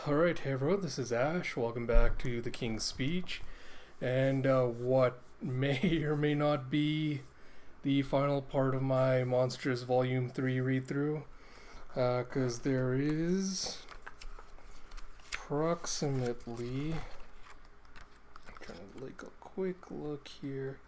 Alright, hey everyone, this is Ash. Welcome back to The King's Speech. And what may or may not be the final part of my Monstress Volume 3 read through. Because there is approximately. I'm trying to take a quick look here.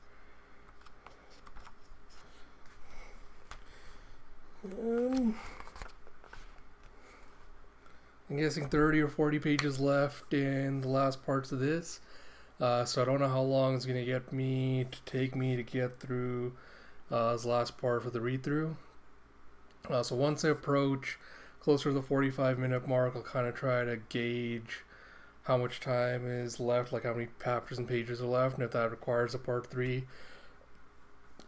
I'm guessing 30 or 40 pages left in the last parts of this. So I don't know how long it's going to take me to get through this last part for the read through. So once I approach closer to the 45-minute mark, I'll kind of try to gauge how much time is left, like how many chapters and pages are left, and if that requires a part 3.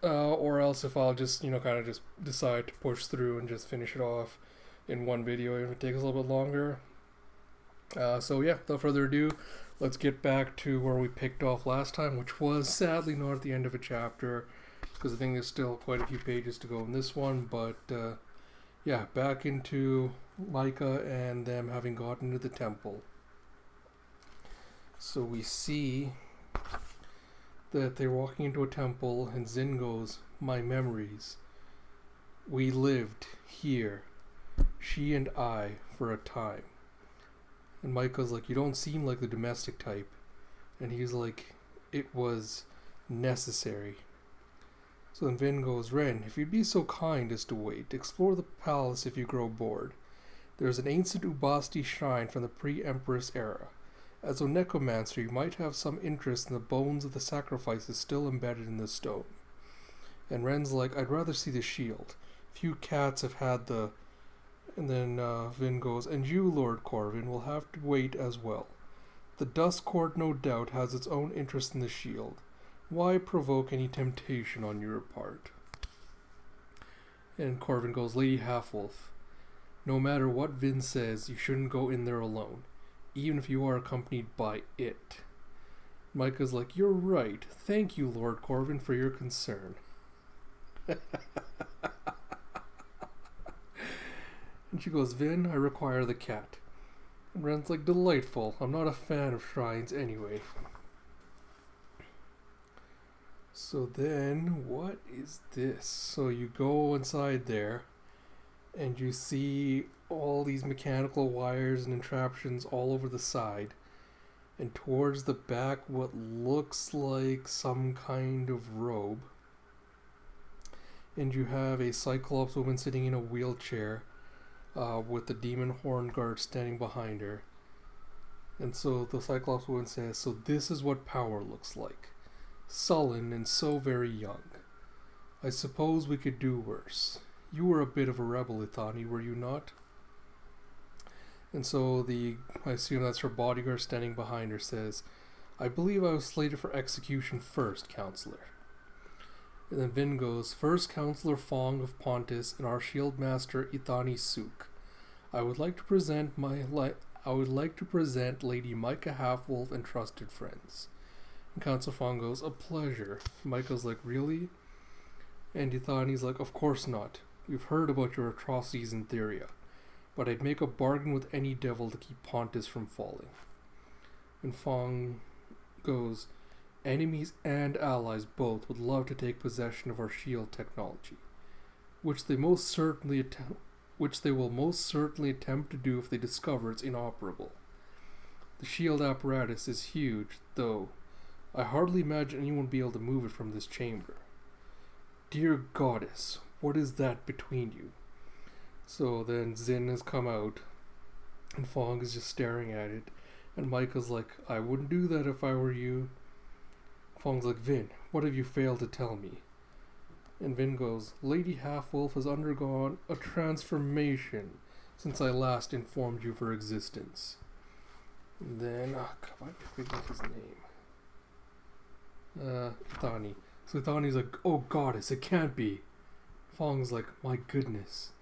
Or else if I'll just, kind of just decide to push through and just finish it off in one video if it takes a little bit longer. So yeah, without further ado, let's get back to where we picked off last time, which was sadly not at the end of a chapter, because I think there's still quite a few pages to go in this one. But yeah, back into Micah and them having gotten to the temple. So we see that they're walking into a temple, and Zin goes, "My memories. We lived here, she and I, for a time." And Micah's like, "You don't seem like the domestic type." And he's like, "It was necessary." So then Vin goes, "Ren, if you'd be so kind as to wait, explore the palace if you grow bored. There's an ancient Ubasti shrine from the pre-Empress era. As a necromancer, you might have some interest in the bones of the sacrifices still embedded in the stone." And Ren's like, "I'd rather see the shield. Few cats have had the..." And then Vin goes, "And you, Lord Corvin, will have to wait as well. The Dust Court no doubt has its own interest in the shield. Why provoke any temptation on your part?" And Corvin goes, "Lady Halfwolf, no matter what Vin says, you shouldn't go in there alone, even if you are accompanied by it." Micah's like, "You're right. Thank you, Lord Corvin, for your concern." And she goes, "Vin, I require the cat." And Ren's like, "Delightful. I'm not a fan of shrines anyway." So then, what is this? So you go inside there, and you see all these mechanical wires and entraptions all over the side. And towards the back, what looks like some kind of robe. And you have a Cyclops woman sitting in a wheelchair, with the demon horn guard standing behind her. And so the Cyclops woman says, "So this is what power looks like. Sullen and so very young. I suppose we could do worse. You were a bit of a rebel, Ithani, were you not?" And so I assume that's her bodyguard standing behind her, says, "I believe I was slated for execution first, Counselor." And then Vin goes, "First Counselor Fong of Pontus and our shield master Ithani Suk. I would like to present Lady Micah Halfwolf and trusted friends." And Counselor Fong goes, "A pleasure." Micah's like, "Really?" And Ithani's like, "Of course not. We've heard about your atrocities in Theria, but I'd make a bargain with any devil to keep Pontus from falling." And Fong goes, "Enemies and allies both would love to take possession of our shield technology, which they will most certainly attempt to do if they discover it's inoperable. The shield apparatus is huge, though I hardly imagine anyone would be able to move it from this chamber. Dear goddess, what is that between you?" So then Zin has come out, and Fong is just staring at it, and Micah's like, "I wouldn't do that if I were you." Fong's like, "Vin, what have you failed to tell me?" And Vin goes, "Lady Halfwolf has undergone a transformation since I last informed you of her existence." And then, come on, I forget his name. Ithani. So Ithani's like, "Oh goddess, it can't be." Fong's like, "My goodness,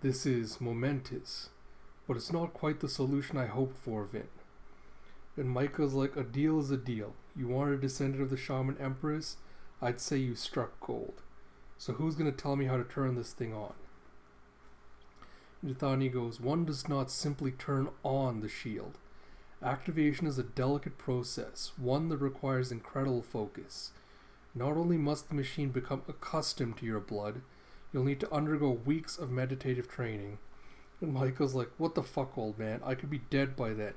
this is momentous, but it's not quite the solution I hoped for, Vin." And Micah's like, "A deal is a deal. You wanted a descendant of the Shaman Empress? I'd say you struck gold. So who's going to tell me how to turn this thing on?" Ithani goes, one does not simply turn on the shield. Activation is a delicate process, one that requires incredible focus. Not only must the machine become accustomed to your blood, you'll need to undergo weeks of meditative training. And Michael's like, what the fuck, old man? I could be dead by then,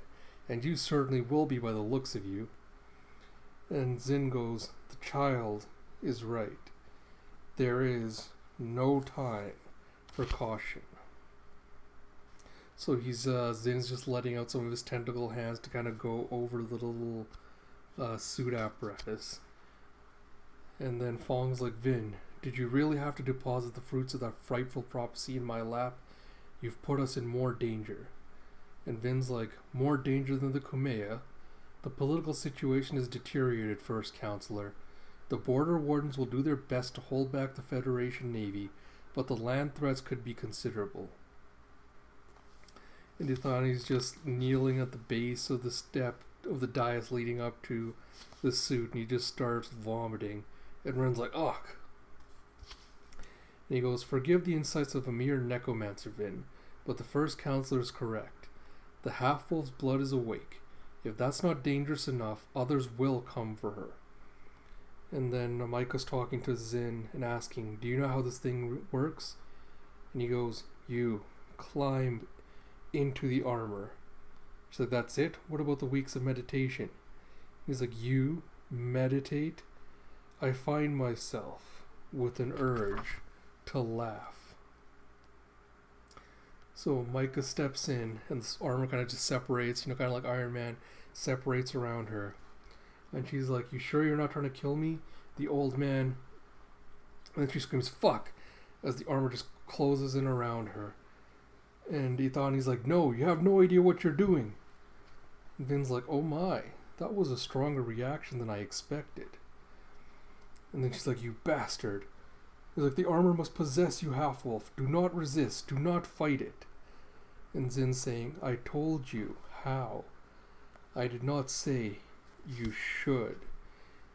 and you certainly will be by the looks of you. And Zin goes, the child is right. There is no time for caution. So Zin's just letting out some of his tentacle hands to kind of go over the little suit apparatus. And then Fong's like, Vin, did you really have to deposit the fruits of that frightful prophecy in my lap? You've put us in more danger. And Vin's like, more danger than the Kumeya? The political situation has deteriorated, First Counselor. The border wardens will do their best to hold back the Federation Navy, but the land threats could be considerable. And Ithani's just kneeling at the base of the step of the dais leading up to the suit, and he just starts vomiting. And Ren's like, ugh. And he goes, forgive the insights of a mere necromancer, Vin, but the First Counselor is correct. The half-wolf's blood is awake. If that's not dangerous enough, others will come for her. And then Micah's talking to Zin and asking, do you know how this thing works? And he goes, you climb into the armor. She's like, that's it? What about the weeks of meditation? He's like, you meditate? I find myself with an urge to laugh. So Micah steps in, and this armor kind of just separates, kind of like Iron Man, separates around her. And she's like, you sure you're not trying to kill me? The old man. And then she screams, fuck, as the armor just closes in around her. And Ithani's like, no, you have no idea what you're doing. And Vin's like, oh my, that was a stronger reaction than I expected. And then she's like, you bastard. He's like, the armor must possess you, half-wolf. Do not resist. Do not fight it. And Zin's saying, I told you how. I did not say you should.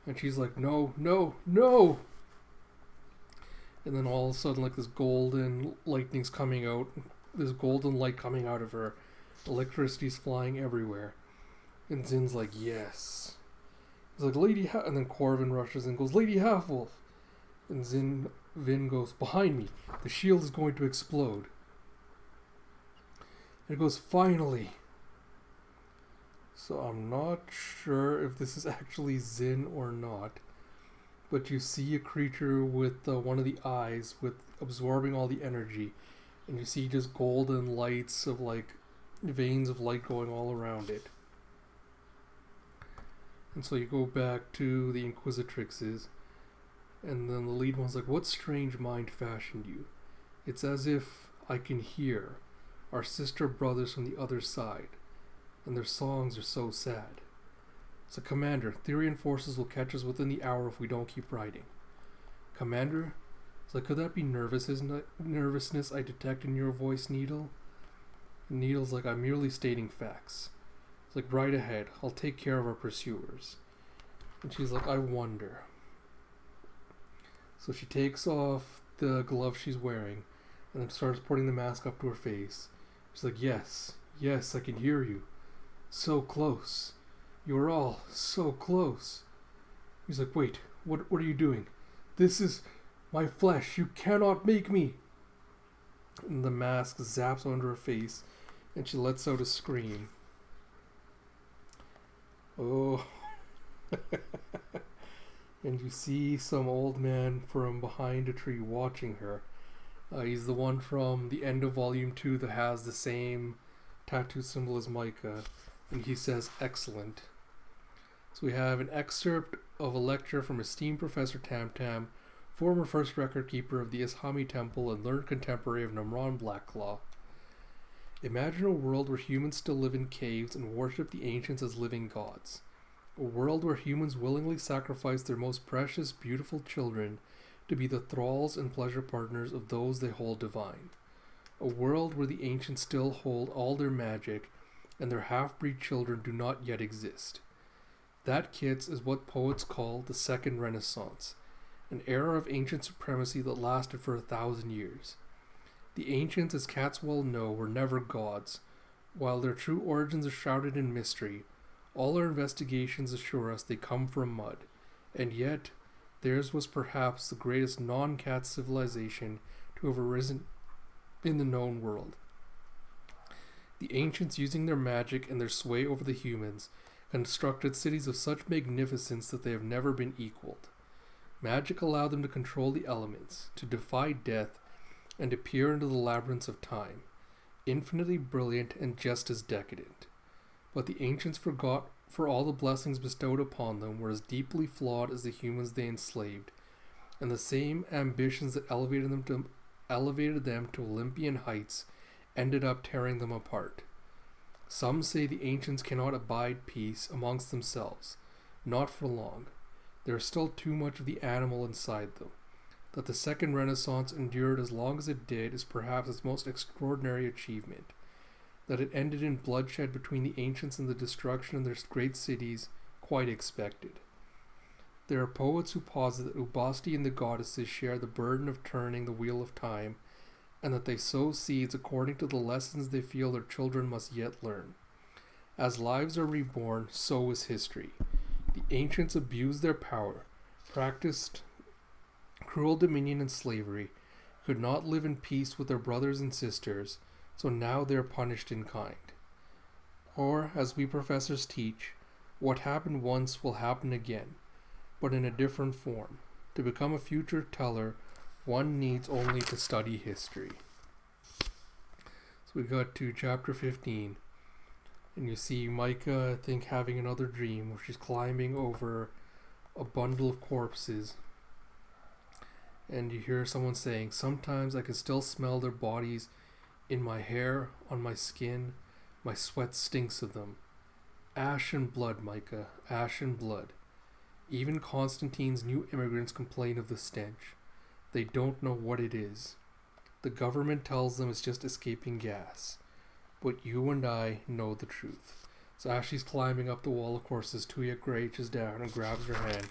And she's like, no, no, no. And then all of a sudden, like, this golden lightning's coming out. This golden light coming out of her. Electricity's flying everywhere. And Zin's like, yes. He's like, and then Corvin rushes in and goes, Lady Half-Wolf. And Vin goes, behind me. The shield is going to explode. And it goes, finally. So I'm not sure if this is actually Zin or not. But you see a creature with one of the eyes with absorbing all the energy. And you see just golden lights of like veins of light going all around it. And so you go back to the Inquisitrixes, and then the lead one's like, what strange mind fashioned you? It's as if I can hear our sister brothers from the other side, and their songs are so sad. So Commander, Therian forces will catch us within the hour if we don't keep riding. Commander? It's like, could that be nervousness I detect in your voice, Needle? And Needle's like, I'm merely stating facts. It's like, right ahead, I'll take care of our pursuers. And she's like, I wonder. So she takes off the glove she's wearing and then starts putting the mask up to her face. She's like, yes, yes, I can hear you. So close. You're all so close. He's like, wait, what are you doing? This is my flesh. You cannot make me. And the mask zaps onto her face and she lets out a scream. Oh. And you see some old man from behind a tree watching her. He's the one from the end of Volume 2 that has the same tattoo symbol as Micah. And he says, excellent. So we have an excerpt of a lecture from esteemed Professor Tam Tam, former first record keeper of the Ishami Temple and learned contemporary of Namron Blackclaw. Imagine a world where humans still live in caves and worship the ancients as living gods. A world where humans willingly sacrifice their most precious, beautiful children to be the thralls and pleasure partners of those they hold divine. A world where the ancients still hold all their magic and their half-breed children do not yet exist. That, kids, is what poets call the Second Renaissance, an era of ancient supremacy that lasted for 1,000 years. The ancients, as cats well know, were never gods. While their true origins are shrouded in mystery, all our investigations assure us they come from mud, and yet theirs was perhaps the greatest non-cat civilization to have arisen in the known world. The ancients, using their magic and their sway over the humans, constructed cities of such magnificence that they have never been equaled. Magic allowed them to control the elements, to defy death, and to peer into the labyrinths of time, infinitely brilliant and just as decadent. But the ancients forgot, for all the blessings bestowed upon them were as deeply flawed as the humans they enslaved, and the same ambitions that elevated them to Olympian heights ended up tearing them apart. Some say the ancients cannot abide peace amongst themselves, not for long. There is still too much of the animal inside them. That the Second Renaissance endured as long as it did is perhaps its most extraordinary achievement. That it ended in bloodshed between the ancients and the destruction of their great cities, quite expected. There are poets who posit that Ubosti and the goddesses share the burden of turning the wheel of time, and that they sow seeds according to the lessons they feel their children must yet learn. As lives are reborn, so is history. The ancients abused their power, practiced cruel dominion and slavery, could not live in peace with their brothers and sisters, so now they are punished in kind. Or, as we professors teach, what happened once will happen again, but in a different form. To become a future teller, one needs only to study history. So we got to chapter 15, and you see Micah, I think, having another dream where she's climbing over a bundle of corpses, and you hear someone saying, "Sometimes I can still smell their bodies in my hair, on my skin. My sweat stinks of them. Ash and blood, Micah, ash and blood." Even Constantine's new immigrants complain of the stench. They don't know what it is. The government tells them it's just escaping gas. But you and I know the truth. So as she's climbing up the wall, of course, as Tuya reaches down and grabs her hand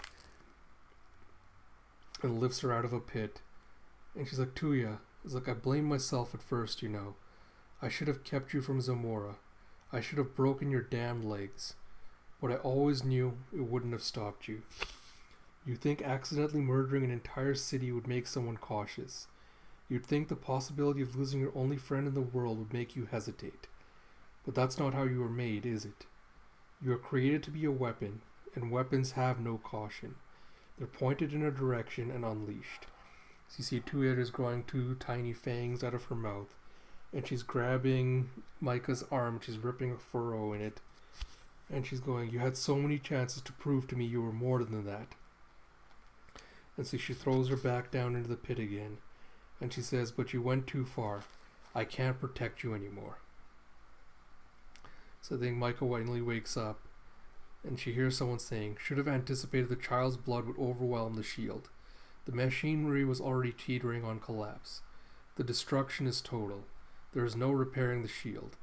and lifts her out of a pit. And she's like, "Tuya," it's like, "I blamed myself at first, you know. I should have kept you from Zamora. I should have broken your damned legs. But I always knew it wouldn't have stopped you. You think accidentally murdering an entire city would make someone cautious. You'd think the possibility of losing your only friend in the world would make you hesitate. But that's not how you were made, is it? You are created to be a weapon, and weapons have no caution. They're pointed in a direction and unleashed." So you see Tuya is growing two tiny fangs out of her mouth, and she's grabbing Micah's arm, she's ripping a furrow in it, and she's going, "You had so many chances to prove to me you were more than that." And so she throws her back down into the pit again, and she says, "But you went too far. I can't protect you anymore." So then Micah finally wakes up, and she hears someone saying, "Should have anticipated the child's blood would overwhelm the shield. The machinery was already teetering on collapse. The destruction is total. There is no repairing the shield.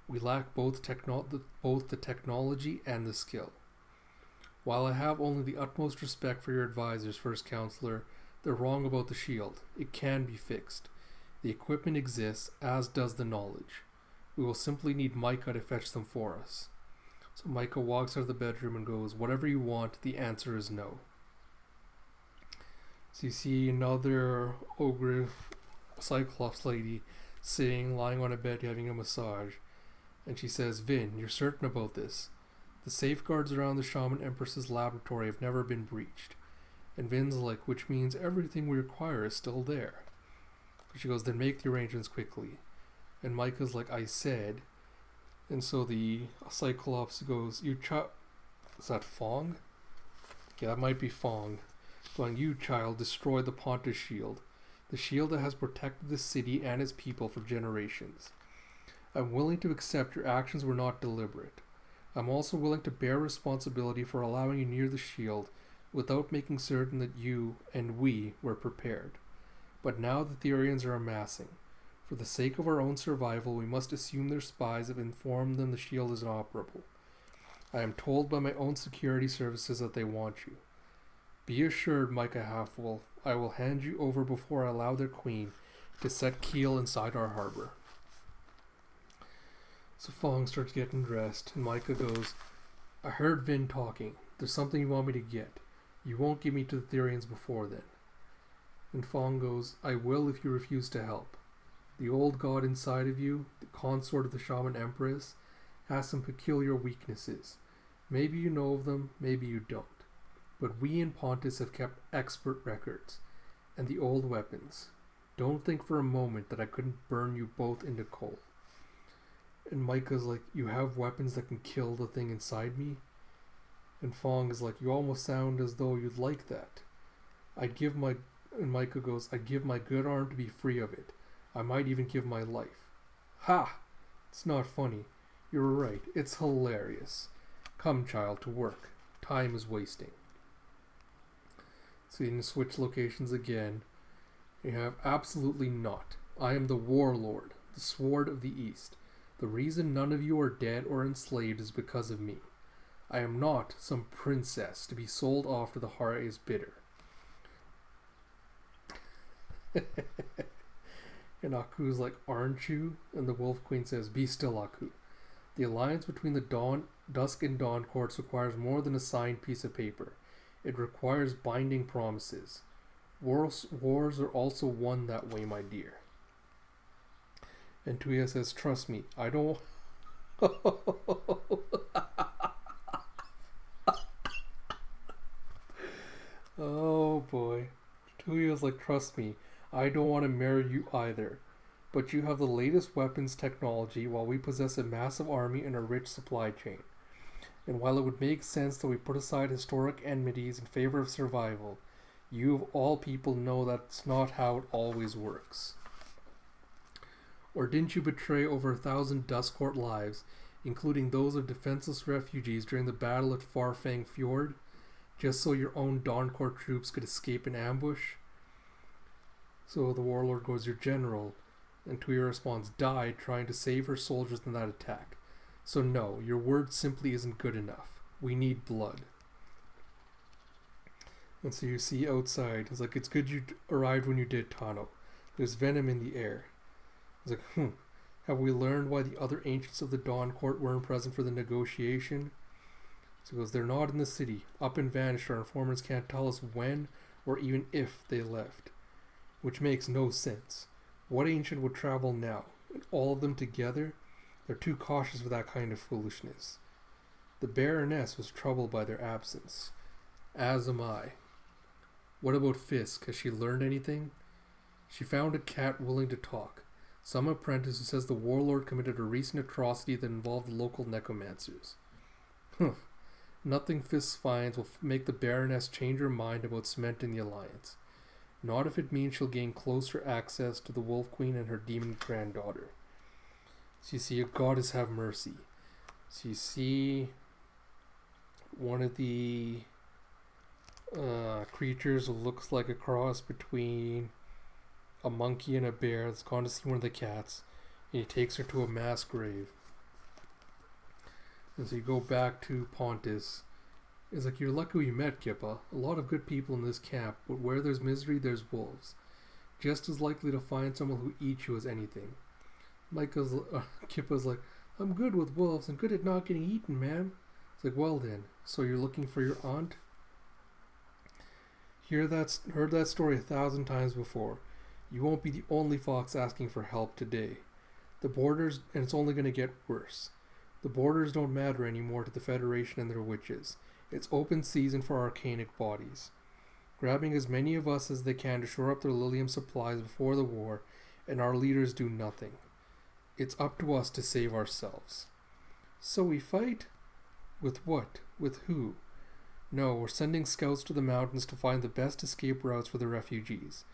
We lack both the technology and the skill. While I have only the utmost respect for your advisors, First Counselor, they're wrong about the shield. It can be fixed. The equipment exists, as does the knowledge. We will simply need Micah to fetch them for us." So Micah walks out of the bedroom and goes, "Whatever you want, the answer is no." So you see another ogre Cyclops lady lying on a bed having a massage. And she says, "Vin, you're certain about this? The safeguards around the Shaman Empress's laboratory have never been breached." And Vin's like, "Which means everything we require is still there." She goes, "Then make the arrangements quickly." And Micah's like, "I said." And so the Cyclops goes, is that Fong? Yeah, that might be Fong. Going, "You, child, destroy the Pontus shield. The shield that has protected the city and its people for generations. I'm willing to accept your actions were not deliberate. I'm also willing to bear responsibility for allowing you near the shield without making certain that you and we were prepared. But now that the Aryans are amassing, for the sake of our own survival, we must assume their spies have informed them the shield is inoperable. I am told by my own security services that they want you. Be assured, Micah Halfwolf, I will hand you over before I allow their queen to set keel inside our harbor. So Fong starts getting dressed, and Micah goes, I heard Vin talking. There's something you want me to get. You won't give me to the Therians before then. And Fong goes, I will if you refuse to help. The old god inside of you, the consort of the Shaman Empress, has some peculiar weaknesses. Maybe you know of them, maybe you don't. But we in Pontus have kept expert records. And the old weapons. Don't think for a moment that I couldn't burn you both into coal. And Micah's like, you have weapons that can kill the thing inside me? And Fong is like, you almost sound as though you'd like that. And Micah goes, I'd give my good arm to be free of it. I might even give my life. Ha! It's not funny. You're right. It's hilarious. Come, child, to work. Time is wasting. So you can switch locations again. You have absolutely not. I am the warlord, the sword of the east. The reason none of you are dead or enslaved is because of me. I am not some princess to be sold off to the Hara's bidder. And Aku's like, aren't you? And the Wolf Queen says, be still, Aku. The alliance between the Dusk and Dawn courts requires more than a signed piece of paper. It requires binding promises. Wars are also won that way, my dear. And Tuya says, trust me, I don't... Oh boy. Tuya's like, trust me, I don't want to marry you either. But you have the latest weapons technology while we possess a massive army and a rich supply chain. And while it would make sense that we put aside historic enmities in favor of survival, you of all people know that's not how it always works. Or didn't you betray over 1,000 Duskcourt lives, including those of defenseless refugees during the battle at Farfang Fjord, just so your own Dawncourt troops could escape an ambush? So the warlord goes, your general, and Tuya responds, died trying to save her soldiers in that attack. So no, your word simply isn't good enough. We need blood. And so you see outside, it's like, it's good you arrived when you did, Tano. There's venom in the air. It's like, have we learned why the other ancients of the Dawn Court weren't present for the negotiation? So he goes, they're not in the city. Up and vanished. Our informants can't tell us when or even if they left. Which makes no sense. What ancient would travel now? And all of them together? They're too cautious for that kind of foolishness. The Baroness was troubled by their absence. As am I. What about Fisk? Has she learned anything? She found a cat willing to talk. Some apprentice who says the warlord committed a recent atrocity that involved the local necromancers. Nothing Fisk finds will make the Baroness change her mind about cementing the alliance. Not if it means she'll gain closer access to the Wolf Queen and her demon granddaughter. So you see a goddess have mercy. So you see one of the creatures who looks like a cross between a monkey and a bear that's gone to see one of the cats, and he takes her to a mass grave. And so you go back to Pontus. It's like, you're lucky we met, Kippa. A lot of good people in this camp, but where there's misery, there's wolves. Just as likely to find someone who eats you as anything. Kippa's like, I'm good with wolves and good at not getting eaten, ma'am. It's like, well then, so you're looking for your aunt? Heard that story 1,000 times before. You won't be the only fox asking for help today. The borders, and it's only going to get worse. The borders don't matter anymore to the Federation and their witches. It's open season for arcanic bodies. Grabbing as many of us as they can to shore up their Lilium supplies before the war, and our leaders do nothing. It's up to us to save ourselves. So we fight? With what? With who? No, we're sending scouts to the mountains to find the best escape routes for the refugees.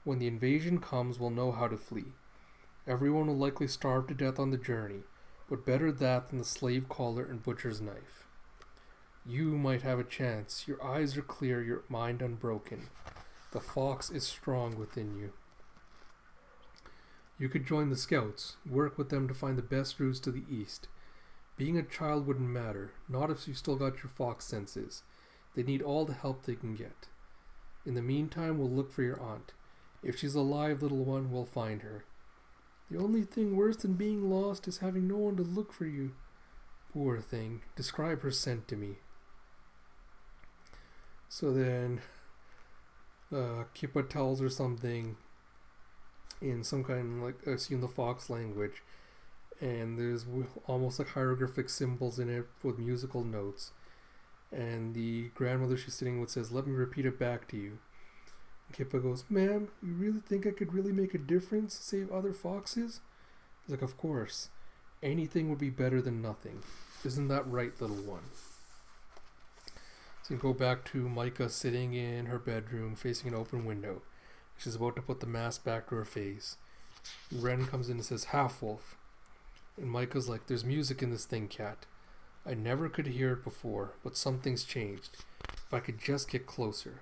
When the invasion comes, we'll know how to flee. Everyone will likely starve to death on the journey, but better that than the slave collar and butcher's knife. You might have a chance. Your eyes are clear, your mind unbroken. The fox is strong within you. You could join the scouts, work with them to find the best routes to the east. Being a child wouldn't matter, not if you still got your fox senses. They need all the help they can get. In the meantime, we'll look for your aunt. If she's alive, little one, we'll find her. The only thing worse than being lost is having no one to look for you. Poor thing. Describe her scent to me. So then Kippa tells her something in some kind of like in the fox language, and there's almost like hieroglyphic symbols in it with musical notes. And the grandmother she's sitting with says, "Let me repeat it back to you." And Kippa goes, "Ma'am, you really think I could really make a difference, save other foxes?" He's like, "Of course. Anything would be better than nothing. Isn't that right, little one?" So you go back to Micah sitting in her bedroom facing an open window. She's about to put the mask back to her face. Ren comes in and says, "Half-wolf." And Micah's like, "There's music in this thing, cat. I never could hear it before, but something's changed. If I could just get closer."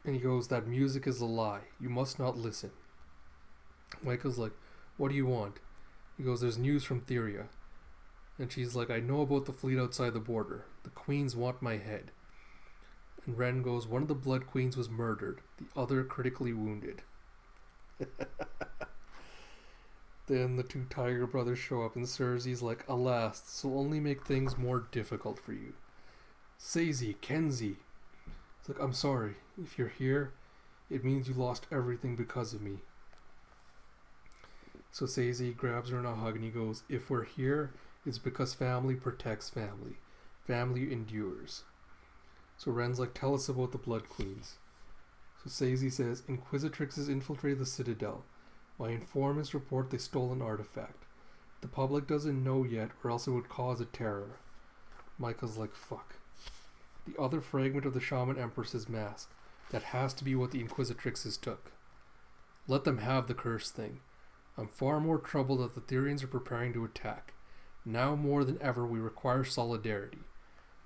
And he goes, "That music is a lie. You must not listen." Micah's like, "What do you want?" He goes, "There's news from Theria." And she's like, "I know about the fleet outside the border. The queens want my head." And Ren goes, "One of the blood queens was murdered, the other critically wounded." Then the two tiger brothers show up, and Cersei's like, "Alas, this will only make things more difficult for you. Sazey, Kenzie." It's like, "I'm sorry. If you're here, it means you lost everything because of me." So Sazey grabs her in a hug and he goes, "If we're here, it's because family protects family. Family endures." So Ren's like, "Tell us about the Blood Queens." So Sazey says, "Inquisitrixes infiltrated the Citadel. My informants report they stole an artifact. The public doesn't know yet, or else it would cause a terror." Micah's like, "Fuck. The other fragment of the Shaman Empress's mask. That has to be what the Inquisitrixes took. Let them have the cursed thing. I'm far more troubled that the Therians are preparing to attack. Now more than ever we require solidarity.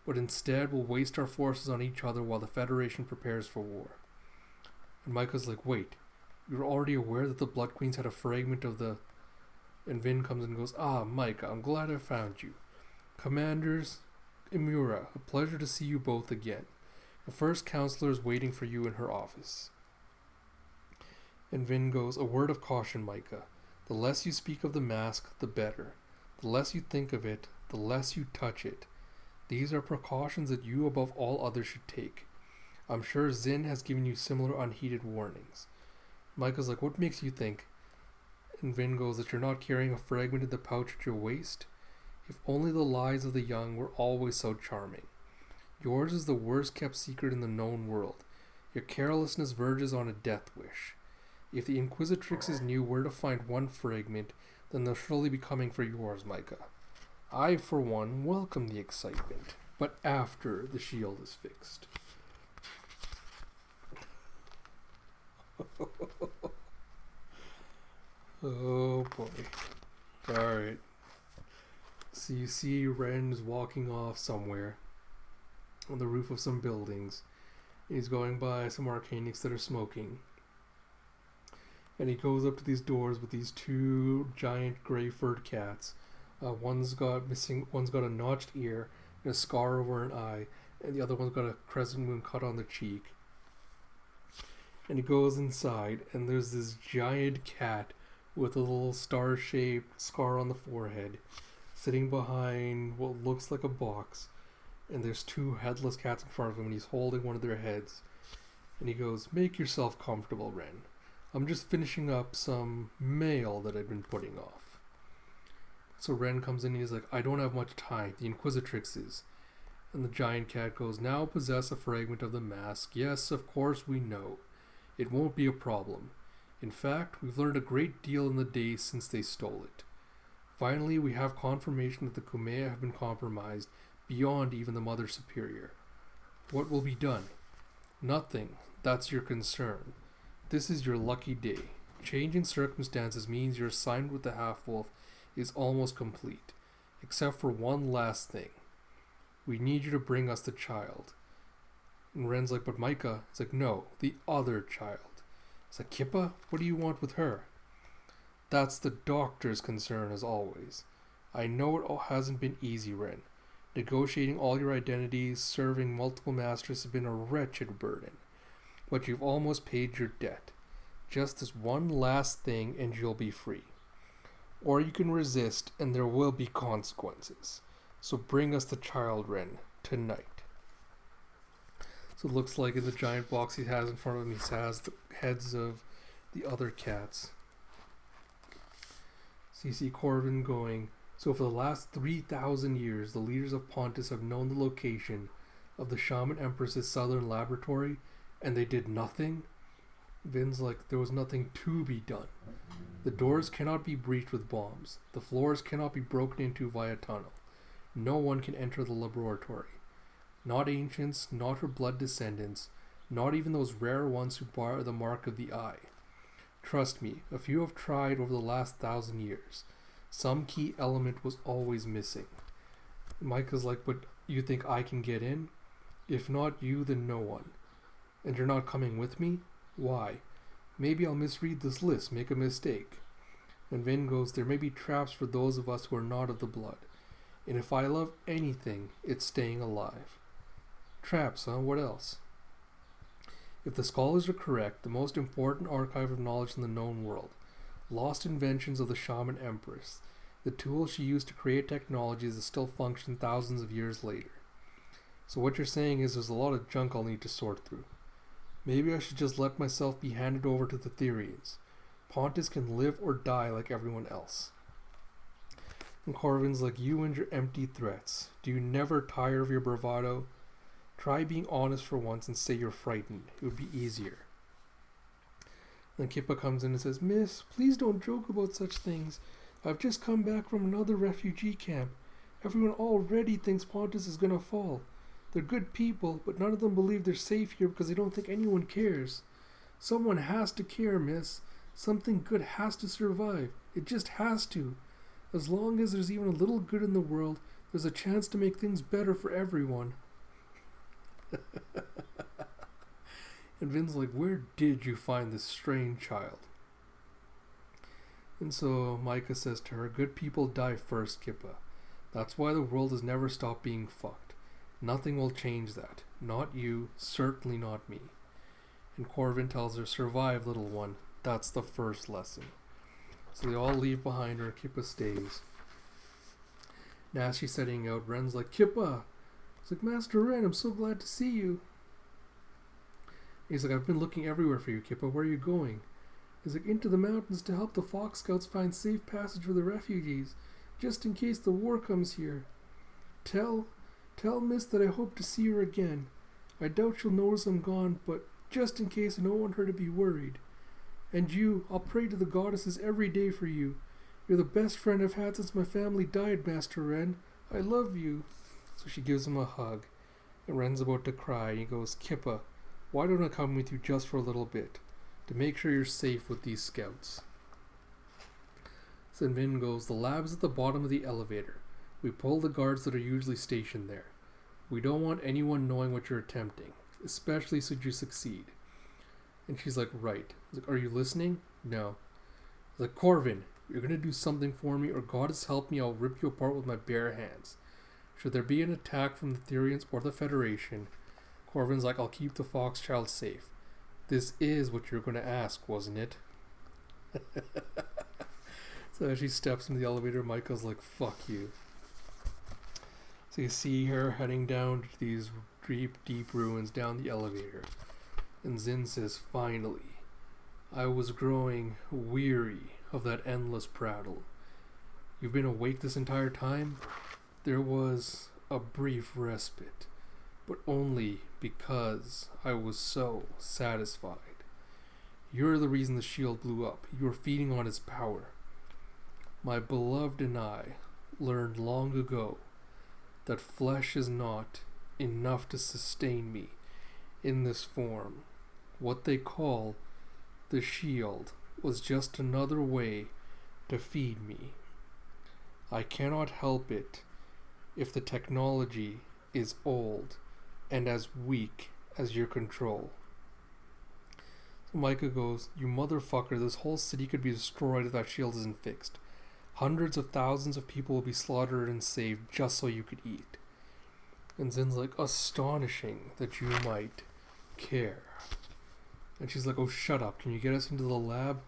But instead we'll waste our forces on each other while the Federation prepares for war." And Micah's like, "Wait, you're already aware that the Blood Queens had a fragment of the..." And Vin comes and goes, "Ah, Micah, I'm glad I found you. Commanders, Imura, a pleasure to see you both again. The first counselor is waiting for you in her office." And Vin goes, "A word of caution, Micah. The less you speak of the mask, the better. The less you think of it, the less you touch it. These are precautions that you above all others should take. I'm sure Zin has given you similar unheeded warnings." Micah's like, "What makes you think?" And Vin goes, "That you're not carrying a fragment in the pouch at your waist? If only the lies of the young were always so charming. Yours is the worst kept secret in the known world. Your carelessness verges on a death wish. If the Inquisitrixes knew where to find one fragment, then they'll surely be coming for yours, Micah. I, for one, welcome the excitement, but after the shield is fixed." Oh boy. Alright. So you see Ren's walking off somewhere on the roof of some buildings. He's going by some arcanics that are smoking. And he goes up to these doors with these two giant gray furred cats. One's got a notched ear and a scar over an eye, and the other one's got a crescent moon cut on the cheek. And he goes inside, and there's this giant cat with a little star-shaped scar on the forehead, sitting behind what looks like a box. And there's two headless cats in front of him, and he's holding one of their heads. And he goes, "Make yourself comfortable, Ren. I'm just finishing up some mail that I've been putting off." So Ren comes in and he's like, "I don't have much time. The Inquisitrixes." And the giant cat goes, "Now possess a fragment of the mask. Yes, of course we know. It won't be a problem. In fact, we've learned a great deal in the days since they stole it. Finally, we have confirmation that the Kumeya have been compromised beyond even the Mother Superior. What will be done? Nothing. That's your concern. This is your lucky day. Changing circumstances means your assignment with the half-wolf is almost complete, except for one last thing. We need you to bring us the child." And Ren's like, "But Micah..." It's like, "No, the other child." It's like, "Kippa, what do you want with her?" "That's the doctor's concern as always. I know it all hasn't been easy, Ren. Negotiating all your identities, serving multiple masters has been a wretched burden. but you've almost paid your debt. Just this one last thing and you'll be free. Or you can resist and there will be consequences. So bring us the child wren tonight. So it looks like in the giant box he has in front of him, he has the heads of the other cats. So you see Corvin going, so for the last 3,000 years, the leaders of Pontus have known the location of the Shaman Empress's southern laboratory, and they did nothing? Vin's like, there was nothing to be done. The doors cannot be breached with bombs. The floors cannot be broken into via tunnel. No one can enter the laboratory. Not ancients, not her blood descendants, not even those rare ones who bear the mark of the eye. Trust me, a few have tried over the last 1,000 years. Some key element was always missing. Micah's like, but you think I can get in? If not you, then no one. And you're not coming with me? Why? Maybe I'll misread this list, make a mistake. And Vin goes, there may be traps for those of us who are not of the blood. And if I love anything, it's staying alive. Traps, huh? What else? If the scholars are correct, the most important archive of knowledge in the known world, lost inventions of the Shaman Empress, the tool she used to create technologies that still function thousands of years later. So what you're saying is there's a lot of junk I'll need to sort through. Maybe I should just let myself be handed over to the Therians. Pontus can live or die like everyone else. And Corvin's like, you and your empty threats. Do you never tire of your bravado? Try being honest for once and say you're frightened. It would be easier. Then Kippa comes in and says, Miss, please don't joke about such things. I've just come back from another refugee camp. Everyone already thinks Pontus is going to fall. They're good people, but none of them believe they're safe here because they don't think anyone cares. Someone has to care, miss. Something good has to survive. It just has to. As long as there's even a little good in the world, there's a chance to make things better for everyone. And Vin's like, where did you find this strange child? And so Micah says to her, good people die first, Kippa. That's why the world has never stopped being fucked. Nothing will change that. Not you, certainly not me. And Corvin tells her, survive, little one. That's the first lesson. So they all leave behind her and Kippa stays. And as she's setting out, Ren's like, Kippa! He's like, Master Ren, I'm so glad to see you. He's like, I've been looking everywhere for you, Kippa. Where are you going? He's like, into the mountains to help the Fox Scouts find safe passage for the refugees, just in case the war comes here. Tell Miss that I hope to see her again. I doubt she'll notice I'm gone, but just in case I don't want her to be worried. And you, I'll pray to the goddesses every day for you. You're the best friend I've had since my family died, Master Ren. I love you. So she gives him a hug. And Ren's about to cry. And he goes, Kippa, why don't I come with you just for a little bit? To make sure you're safe with these scouts. So Vin goes, the lab's at the bottom of the elevator. We pull the guards that are usually stationed there. We don't want anyone knowing what you're attempting, especially should you succeed. And she's like, right. He's like, are you listening? No. He's like, Corvin, you're going to do something for me, or God has helped me, I'll rip you apart with my bare hands. Should there be an attack from the Therians or the Federation, Corvin's like, I'll keep the Fox child safe. This is what you're going to ask, wasn't it? So as she steps into the elevator, Micah's like, fuck you. So you see her heading down to these deep ruins down the elevator. And Zin says, finally, I was growing weary of that endless prattle. You've been awake this entire time? There was a brief respite, but only because I was so satisfied. You're the reason the shield blew up. You were feeding on its power. My beloved and I learned long ago that flesh is not enough to sustain me in this form. What they call the shield was just another way to feed me. I cannot help it if the technology is old and as weak as your control. So Micah goes, you motherfucker, this whole city could be destroyed if that shield isn't fixed. Hundreds of thousands of people will be slaughtered and saved just so you could eat. And Zin's like, astonishing that you might care. And she's like, oh, shut up. Can you get us into the lab?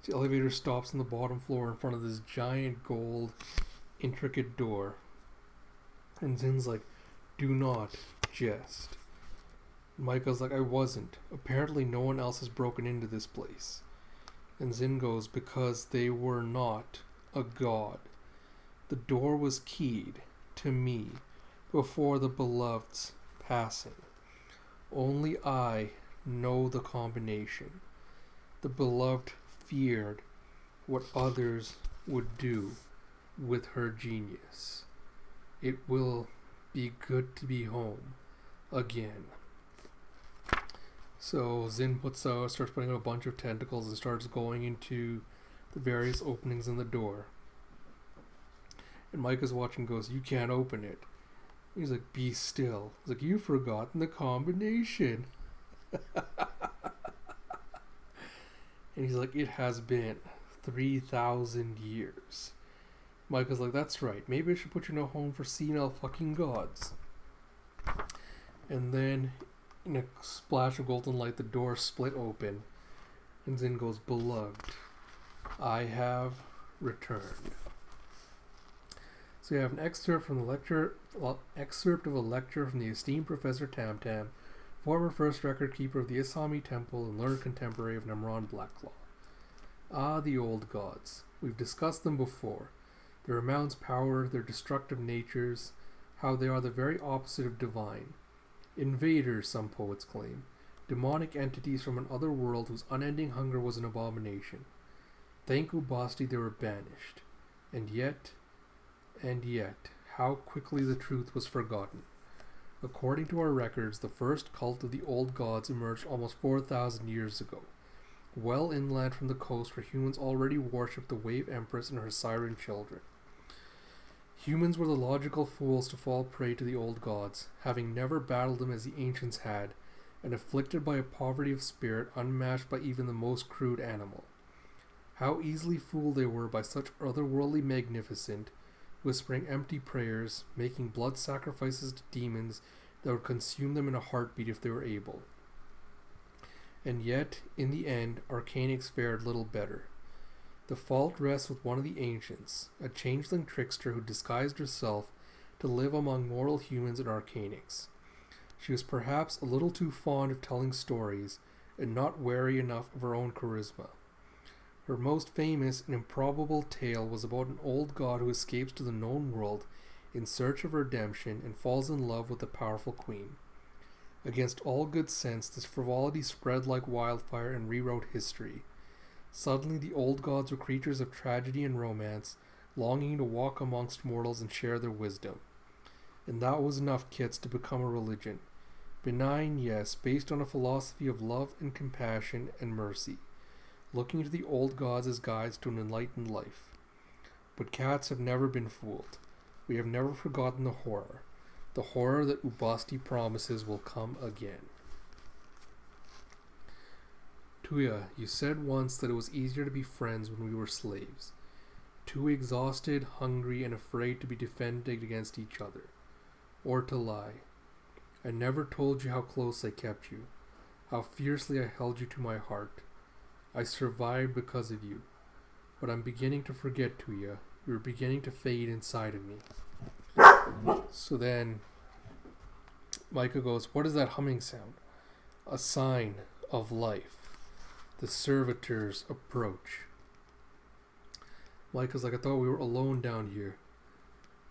The elevator stops on the bottom floor in front of this giant gold, intricate door. And Zin's like, do not jest. And Micah's like, I wasn't. Apparently no one else has broken into this place. And Zin goes, because they were not a god. The door was keyed to me before the beloved's passing. Only I know the combination. The beloved feared what others would do with her genius. It will be good to be home again. So Zin starts putting out a bunch of tentacles and starts going into the various openings in the door. And Micah's watching, goes, you can't open it. He's like, be still. He's like, you've forgotten the combination. And he's like, it has been 3,000 years. Micah's like, that's right. Maybe I should put you in a home for senile fucking gods. And then, in a splash of golden light, the door split open. And Zin goes, beloved, I have returned. So you have an excerpt of a lecture from the esteemed Professor Tamtam, former first record keeper of the Asami Temple and learned contemporary of Nemron Blackclaw. Ah, the old gods. We've discussed them before. Their immense power, their destructive natures, how they are the very opposite of divine. Invaders, some poets claim. Demonic entities from an other world whose unending hunger was an abomination. Thank Ubasti they were banished. And yet, how quickly the truth was forgotten. According to our records, the first cult of the old gods emerged almost 4,000 years ago, well inland from the coast where humans already worshipped the Wave Empress and her siren children. Humans were the logical fools to fall prey to the old gods, having never battled them as the ancients had, and afflicted by a poverty of spirit unmatched by even the most crude animal. How easily fooled they were by such otherworldly magnificence, whispering empty prayers, making blood sacrifices to demons that would consume them in a heartbeat if they were able. And yet, in the end, Arcanics fared little better. The fault rests with one of the ancients, a changeling trickster who disguised herself to live among mortal humans and Arcanics. She was perhaps a little too fond of telling stories, and not wary enough of her own charisma. Her most famous and improbable tale was about an old god who escapes to the known world in search of redemption and falls in love with a powerful queen. Against all good sense, this frivolity spread like wildfire and rewrote history. Suddenly the old gods were creatures of tragedy and romance, longing to walk amongst mortals and share their wisdom. And that was enough, kids, to become a religion. Benign, yes, based on a philosophy of love and compassion and mercy, looking to the old gods as guides to an enlightened life. But cats have never been fooled. We have never forgotten the horror that Ubasti promises will come again. Tuya, you said once that it was easier to be friends when we were slaves. Too exhausted, hungry, and afraid to be defended against each other. Or to lie. I never told you how close I kept you. How fiercely I held you to my heart. I survived because of you. But I'm beginning to forget, Tuya. You're beginning to fade inside of me. So then, Micah goes, what is that humming sound? A sign of life. The servitors approach. Micah's like, I thought we were alone down here.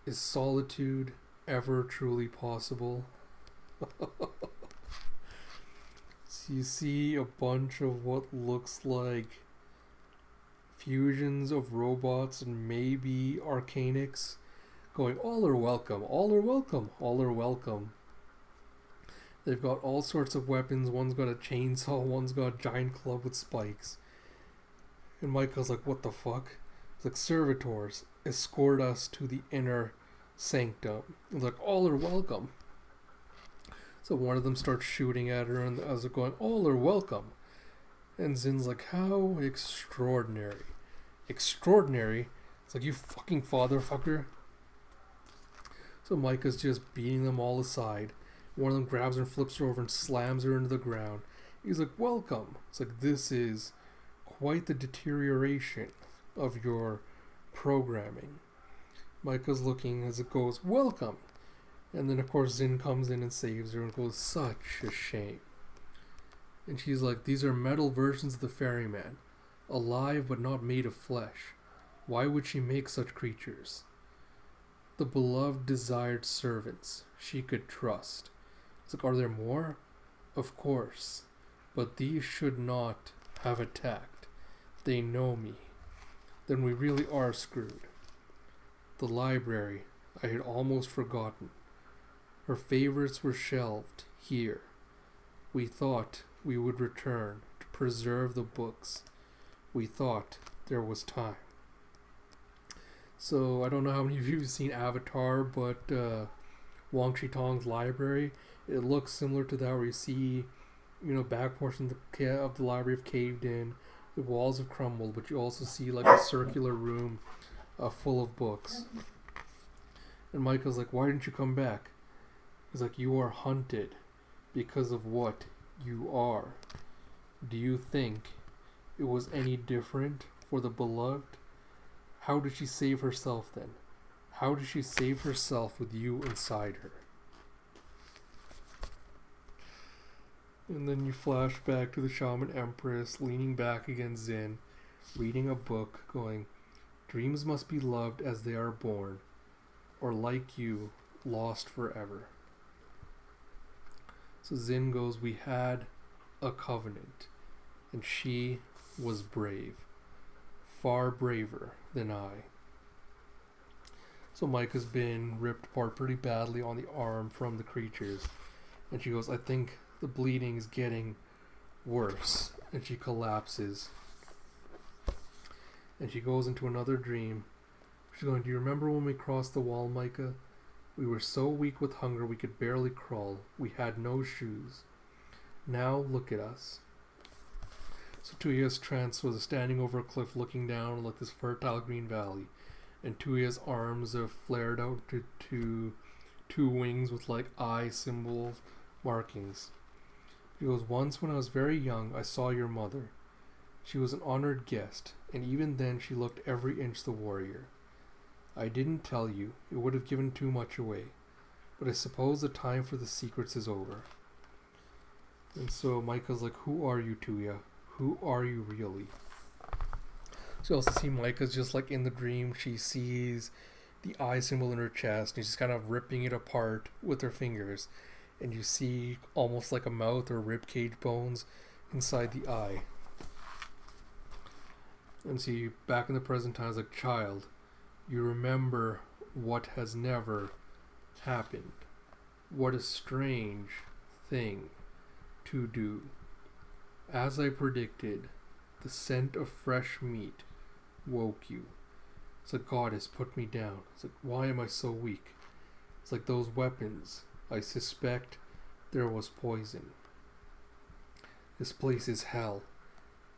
Is solitude ever truly possible? So you see a bunch of what looks like fusions of robots and maybe Arcanics going, all are welcome, all are welcome, all are welcome. They've got all sorts of weapons. One's got a chainsaw, one's got a giant club with spikes. And Michael's like, what the fuck? He's like, servitors, escort us to the inner sanctum. He's like, all are welcome. So one of them starts shooting at her, and the others are going, all are welcome. And Zin's like, how extraordinary. Extraordinary? It's like, you fucking fatherfucker. So Micah's just beating them all aside. One of them grabs her and flips her over and slams her into the ground. He's like, welcome. It's like, this is quite the deterioration of your programming. Micah's looking as it goes, welcome. And then, of course, Zin comes in and saves her and goes, such a shame. And she's like, these are metal versions of the ferryman, alive but not made of flesh. Why would she make such creatures? The beloved desired servants she could trust. It's like, are there more? Of course. But these should not have attacked. They know me. Then we really are screwed. The library, I had almost forgotten. Her favorites were shelved here. We thought we would return to preserve the books. We thought there was time. So I don't know how many of you have seen Avatar, but Wang Chitong's library, it looks similar to that, where you see, back portions of the library have caved in, the walls have crumbled, but you also see like a circular room full of books. And Michael's like, why didn't you come back? He's like, you are hunted because of what you are. Do you think it was any different for the beloved? How did she save herself then? How did she save herself with you inside her? And then you flash back to the Shaman Empress leaning back against Zin, reading a book, going, dreams must be loved as they are born, or like you, lost forever. So Zin goes, we had a covenant, and she was brave. Far braver than I. So Micah's been ripped apart pretty badly on the arm from the creatures. And she goes, I think the bleeding is getting worse. And she collapses. And she goes into another dream. She's going, do you remember when we crossed the wall, Micah? We were so weak with hunger we could barely crawl. We had no shoes. Now look at us. So Tuya's trance was standing over a cliff looking down like this fertile green valley. And Tuya's arms have flared out to two wings with like eye symbol markings. She goes, once when I was very young, I saw your mother. She was an honored guest, and even then she looked every inch the warrior. I didn't tell you, it would have given too much away. But I suppose the time for the secrets is over. And so Micah's like, who are you, Tuya? Who are you really? So you also see Micah's just like in the dream. She sees the eye symbol in her chest, and she's kind of ripping it apart with her fingers. And you see almost like a mouth or rib cage bones inside the eye. And see, back in the present time, as a child, you remember what has never happened. What a strange thing to do. As I predicted, the scent of fresh meat woke you. It's like God has put me down. It's like, why am I so weak? It's like those weapons. I suspect there was poison. This place is hell.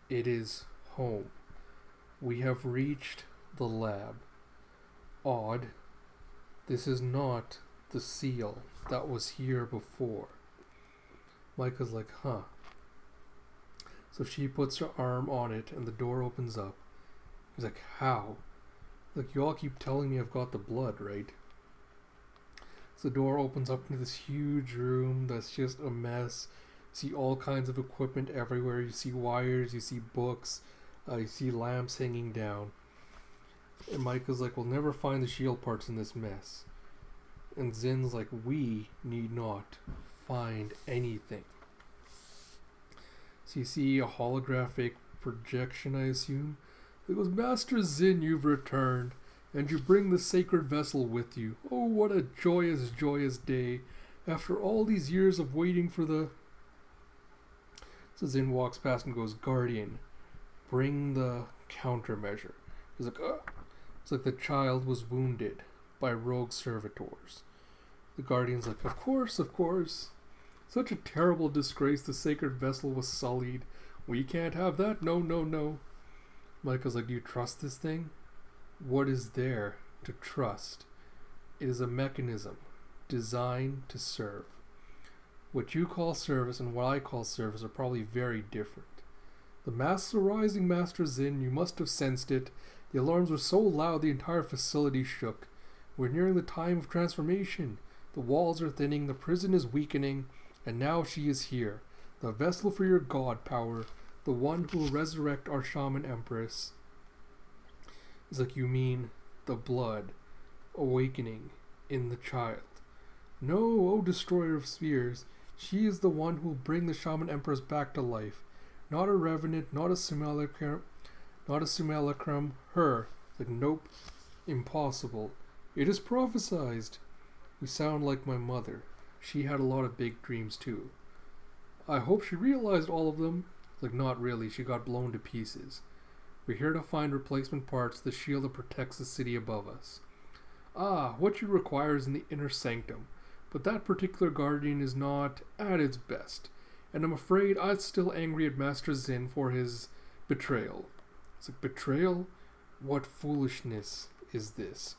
It is home. We have reached the lab. Odd. This is not the seal that was here before. Micah's like, huh. So she puts her arm on it and the door opens up. He's like, how? Like, you all keep telling me I've got the blood, right? So the door opens up into this huge room that's just a mess. You see all kinds of equipment everywhere. You see wires, you see books, you see lamps hanging down. And Micah's like, we'll never find the shield parts in this mess. And Zin's like, we need not find anything. So you see a holographic projection, I assume. It goes, Master Zin, you've returned, and you bring the sacred vessel with you. Oh, what a joyous, joyous day. After all these years of waiting for the... So Zin walks past and goes, Guardian, bring the countermeasure. He's like, ugh. It's like the child was wounded by rogue servitors. The Guardian's like, of course, of course. Such a terrible disgrace, the sacred vessel was sullied. We can't have that, no, no, no. Michael's like, do you trust this thing? What is there to trust? It is a mechanism designed to serve. What you call service and what I call service are probably very different. The masks are rising, Master Zin. You must have sensed it. The alarms were so loud the entire facility shook. We're nearing the time of transformation. The walls are thinning, the prison is weakening, and now she is here. The vessel for your god power, the one who will resurrect our shaman empress. It's like, you mean the blood awakening in the child. No, O destroyer of spheres, she is the one who will bring the shaman empress back to life. Not a revenant, not a simulacrum, her. It's like, nope, impossible. It is prophesized. You sound like my mother. She had a lot of big dreams too. I hope she realized all of them. Like, not really, she got blown to pieces. We're here to find replacement parts, the shield that protects the city above us. Ah, what you require is in the inner sanctum, but that particular guardian is not at its best, and I'm afraid I'm still angry at Master Zin for his betrayal. It's like, betrayal? What foolishness is this?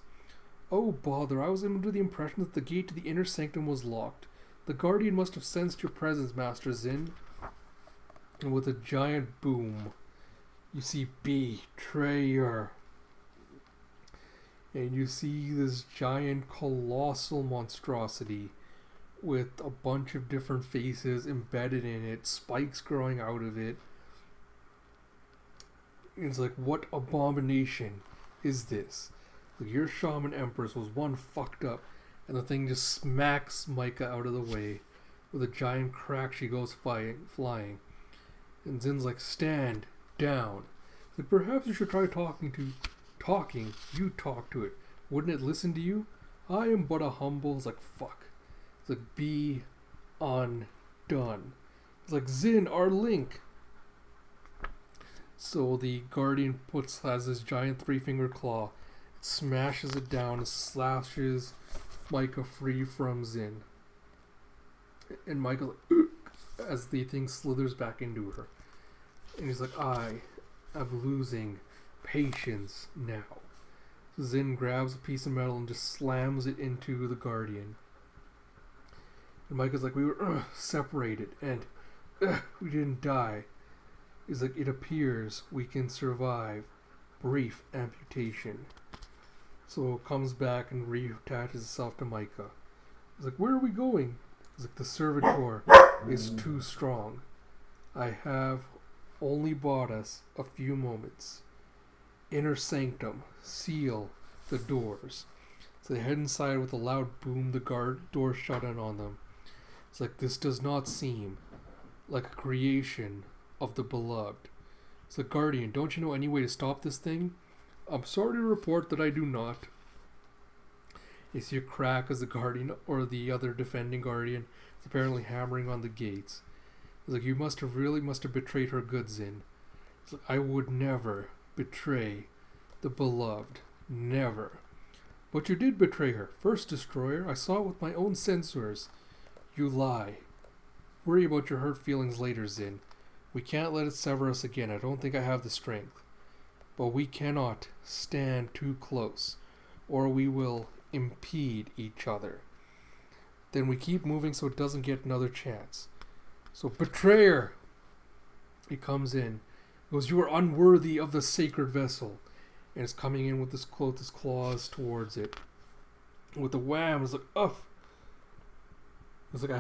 Oh bother, I was under the impression that the gate to the inner sanctum was locked. The guardian must have sensed your presence, Master Zin. And with a giant boom, you see betrayer. And you see this giant colossal monstrosity with a bunch of different faces embedded in it, spikes growing out of it. It's like, what abomination is this? Like, your shaman empress was one fucked up, and the thing just smacks Micah out of the way. With a giant crack, she goes flying. And Zin's like, stand down. Like, perhaps you should try talking. You talk to it. Wouldn't it listen to you? I am but a humble. It's like, fuck. It's like, be undone. It's like, Zin, our link. So the guardian has this giant 3-finger claw, it smashes it down and slashes Micah free from Zin. And Micah, as the thing slithers back into her. And he's like, I am losing patience now. So Zin grabs a piece of metal and just slams it into the guardian. And Micah's like, we were separated and we didn't die. He's like, it appears we can survive brief amputation. So it comes back and reattaches itself to Micah. He's like, where are we going? He's like, the servitor is too strong. I have only bought us a few moments. Inner sanctum, seal the doors. So they head inside with a loud boom, the guard door shut in on them. It's like, this does not seem like a creation of the beloved. It's like, guardian, don't you know any way to stop this thing? I'm sorry to report that I do not. You see a crack as the guardian, or the other defending guardian, is apparently hammering on the gates. It's like, you must have betrayed her goods in. It's like, I would never betray the beloved. Never. But you did betray her. First destroyer, I saw it with my own sensors. You lie. Worry about your hurt feelings later, Zin. We can't let it sever us again. I don't think I have the strength. But we cannot stand too close, or we will impede each other. Then we keep moving so it doesn't get another chance. So, betrayer! He comes in. He goes, you are unworthy of the sacred vessel. And it's coming in with his claws towards it. And with the wham, it's like, ugh! It's like,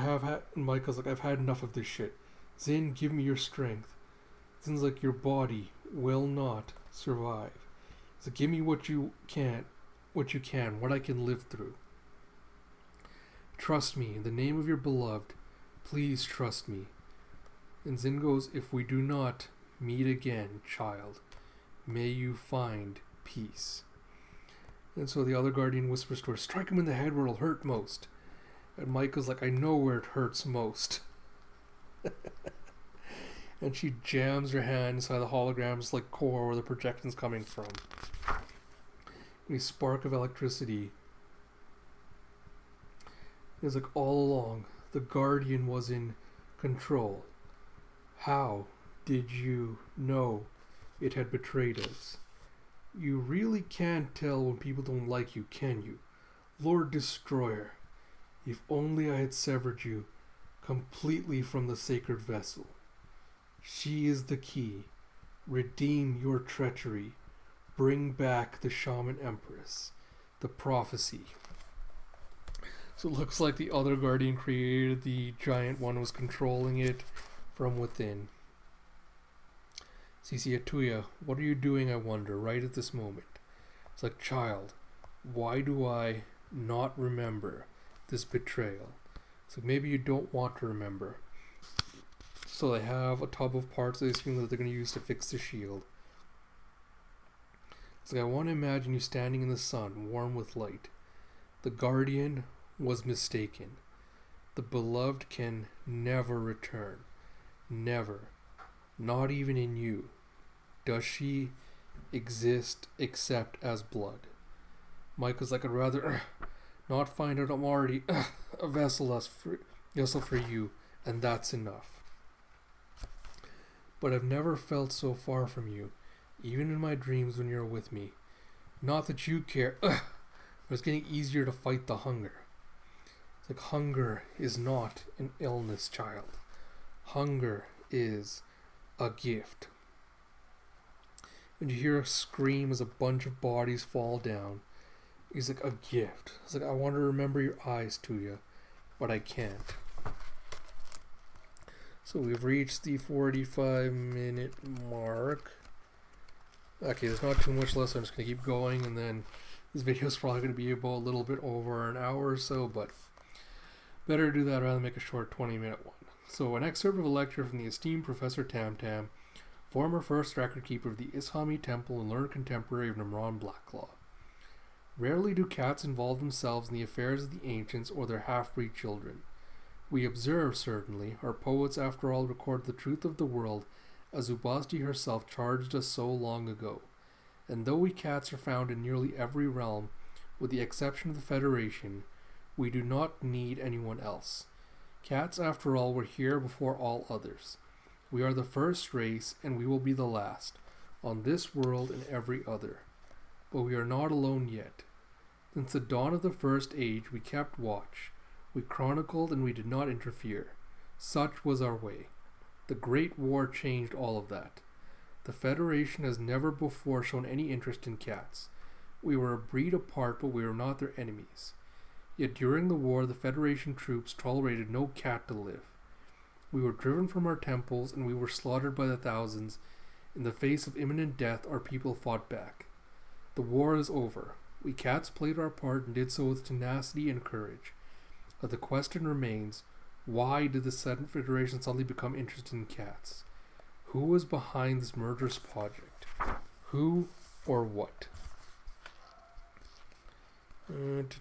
and Micah's like, I've had enough of this shit. Zin, give me your strength. Zin's like, your body will not survive. So give me what you can, what I can live through. Trust me, in the name of your beloved, please trust me. And Zin goes, if we do not meet again, child, may you find peace. And so the other guardian whispers to her, strike him in the head where it'll hurt most. And Micah's like, I know where it hurts most. And she jams her hand inside the hologram's like core where the projection's coming from. And a spark of electricity. It's like, all along, the Guardian was in control. How did you know it had betrayed us? You really can't tell when people don't like you, can you? Lord Destroyer, if only I had severed you completely from the sacred vessel. She is the key. Redeem your treachery. Bring back the Shaman Empress. The prophecy. So it looks like the other Guardian created the giant one was controlling it from within. So you see Atuya, what are you doing, I wonder, right at this moment? It's like, child, why do I not remember this betrayal? It's like, maybe you don't want to remember. So they have a tub of parts they assume that they're going to use to fix the shield. It's like, I want to imagine you standing in the sun, warm with light. The Guardian was mistaken. The beloved can never return. Never. Not even in you. Does she exist except as blood? Michael's like, I'd rather not find out I'm already a vessel for you, and that's enough. But I've never felt so far from you, even in my dreams when you're with me. Not that you care, but it's getting easier to fight the hunger. It's like, hunger is not an illness, child. Hunger is a gift. And you hear a scream as a bunch of bodies fall down. He's like, a gift. It's like, I want to remember your eyes to you, but I can't. So we've reached the 45-minute mark. Okay, there's not too much less. I'm just going to keep going, and then this video is probably going to be about a little bit over an hour or so, but better do that rather than make a short 20-minute one. So an excerpt of a lecture from the esteemed Professor Tam Tam, former first record keeper of the Ishami Temple and learned contemporary of Nimron Blacklaw. Rarely do cats involve themselves in the affairs of the ancients or their half-breed children. We observe, certainly, our poets after all record the truth of the world as Ubasti herself charged us so long ago. And though we cats are found in nearly every realm, with the exception of the Federation, we do not need anyone else. Cats, after all, were here before all others. We are the first race, and we will be the last, on this world and every other. But we are not alone yet. Since the dawn of the first age, we kept watch. We chronicled, and we did not interfere. Such was our way. The Great War changed all of that. The Federation has never before shown any interest in cats. We were a breed apart, but we were not their enemies. Yet during the war, the Federation troops tolerated no cat to live. We were driven from our temples, and we were slaughtered by the thousands. In the face of imminent death, our people fought back. The war is over. We cats played our part and did so with tenacity and courage. But the question remains, why did the Federation suddenly become interested in cats? Who was behind this murderous project? Who or what? Let's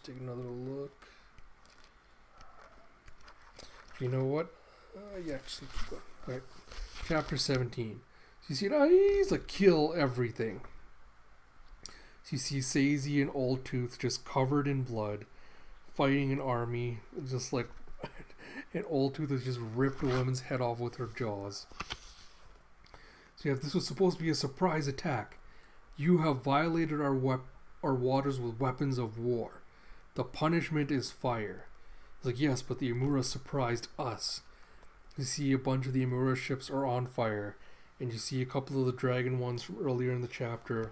take another look. You know what? Yeah, just keep going. Alright. Chapter 17. So you see, he's like, kill everything. So you see Sazy and Old Tooth just covered in blood, fighting an army, just like, and Old Tooth has just ripped a woman's head off with her jaws. So yeah, this was supposed to be a surprise attack. You have violated our waters with weapons of war. The punishment is fire. It's like, yes, but the Amura surprised us. You see a bunch of the Amura ships are on fire, and you see a couple of the dragon ones from earlier in the chapter.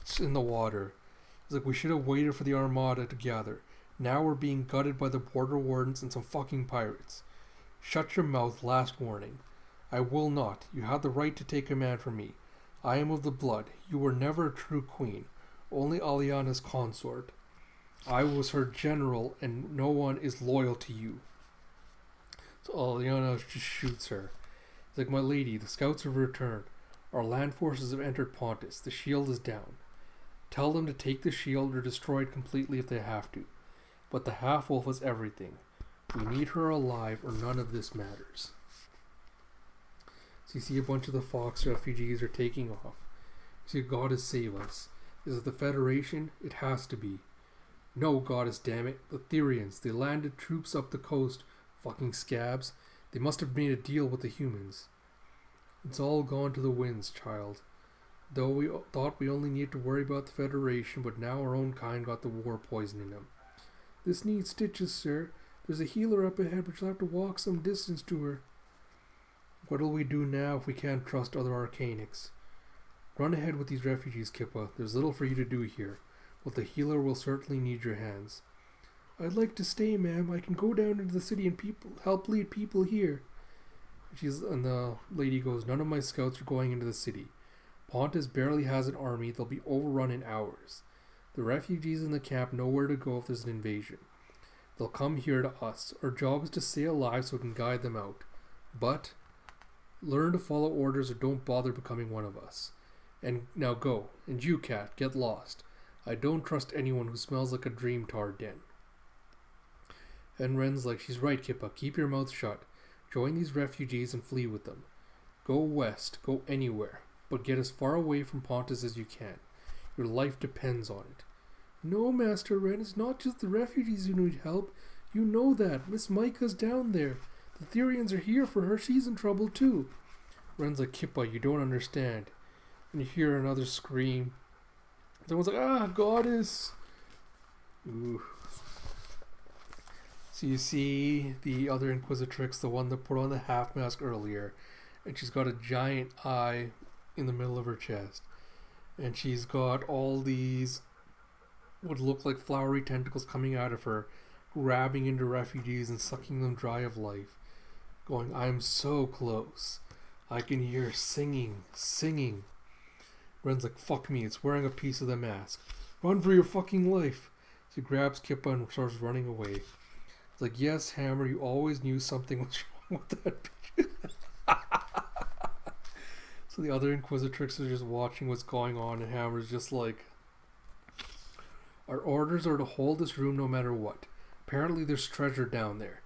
It's in the water. It's like, we should have waited for the Armada to gather. Now we're being gutted by the border wardens and some fucking pirates. Shut your mouth, last warning. I will not. You have the right to take command from me. I am of the blood. You were never a true queen. Only Aliana's consort. I was her general, and no one is loyal to you. So Aliana just shoots her. It's like, my lady, the scouts have returned. Our land forces have entered Pontus. The shield is down. Tell them to take the shield or destroy it completely if they have to. But the half-wolf is everything. We need her alive or none of this matters. So you see a bunch of the Fox refugees are taking off. You see, Goddess save us. Is it the Federation? It has to be. No, Goddess, damn it. The Therians. They landed troops up the coast. Fucking scabs. They must have made a deal with the humans. It's all gone to the winds, child. Though we thought we only need to worry about the Federation, but now our own kind got the war poison in them. This needs stitches, sir. There's a healer up ahead, but you'll have to walk some distance to her. What'll we do now if we can't trust other arcanics? Run ahead with these refugees, Kippa. There's little for you to do here, but the healer will certainly need your hands. I'd like to stay, ma'am. I can go down into the city and help lead people here. And the lady goes, none of my scouts are going into the city. Pontus barely has an army. They'll be overrun in hours. The refugees in the camp know where to go if there's an invasion. They'll come here to us. Our job is to stay alive so we can guide them out. But learn to follow orders or don't bother becoming one of us. And now go. And you, cat, get lost. I don't trust anyone who smells like a dream tar den. And Ren's like, she's right, Kippa. Keep your mouth shut. Join these refugees and flee with them. Go west. Go anywhere. But get as far away from Pontus as you can. Your life depends on it. No, Master Ren, it's not just the refugees who need help. You know that. Miss Micah's down there. The Therians are here for her. She's in trouble too. Ren's like, Kippa, you don't understand. And you hear another scream. Someone's like, ah, goddess. Ooh. So you see the other Inquisitrix, the one that put on the half mask earlier. And she's got a giant eye in the middle of her chest. And she's got all these what look like flowery tentacles coming out of her, grabbing into refugees and sucking them dry of life. Going, I'm so close. I can hear singing. Ren's like, fuck me, it's wearing a piece of the mask. Run for your fucking life. She grabs Kippa and starts running away. It's like, yes, Hammer, you always knew something was wrong with that bitch. So the other Inquisitrix are just watching what's going on, and Hammer's just like, our orders are to hold this room no matter what. Apparently there's treasure down there.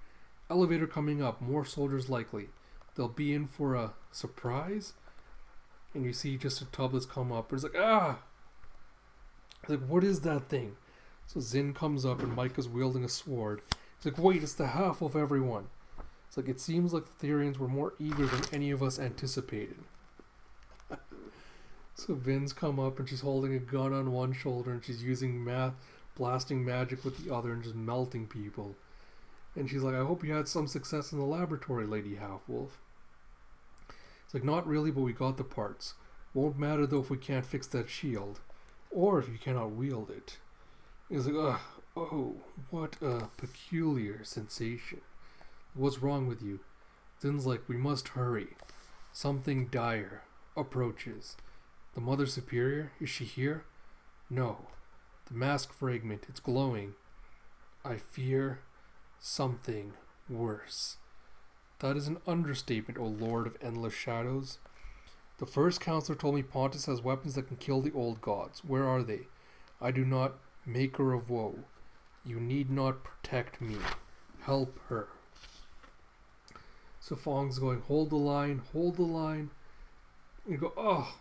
Elevator coming up, more soldiers likely. They'll be in for a surprise. And you see just a tub that's come up. And it's like, ah! It's like, what is that thing? So Zin comes up and Micah's wielding a sword. It's like, wait, it's the half of everyone. It's like, it seems like the Therians were more eager than any of us anticipated. So Vin's come up and she's holding a gun on one shoulder and she's using blasting magic with the other and just melting people. And she's like, I hope you had some success in the laboratory, Lady Half-Wolf. It's like, not really, but we got the parts. Won't matter though if we can't fix that shield. Or if you cannot wield it. He's like, ugh, oh, what a peculiar sensation. What's wrong with you? Zin's like, we must hurry. Something dire approaches. The Mother Superior? Is she here? No. The mask fragment, it's glowing. I fear something worse. That is an understatement, O Lord of Endless Shadows. The first counselor told me Pontus has weapons that can kill the old gods. Where are they? I do not, maker of woe. You need not protect me. Help her. So Fong's going, hold the line, hold the line. And you go, oh.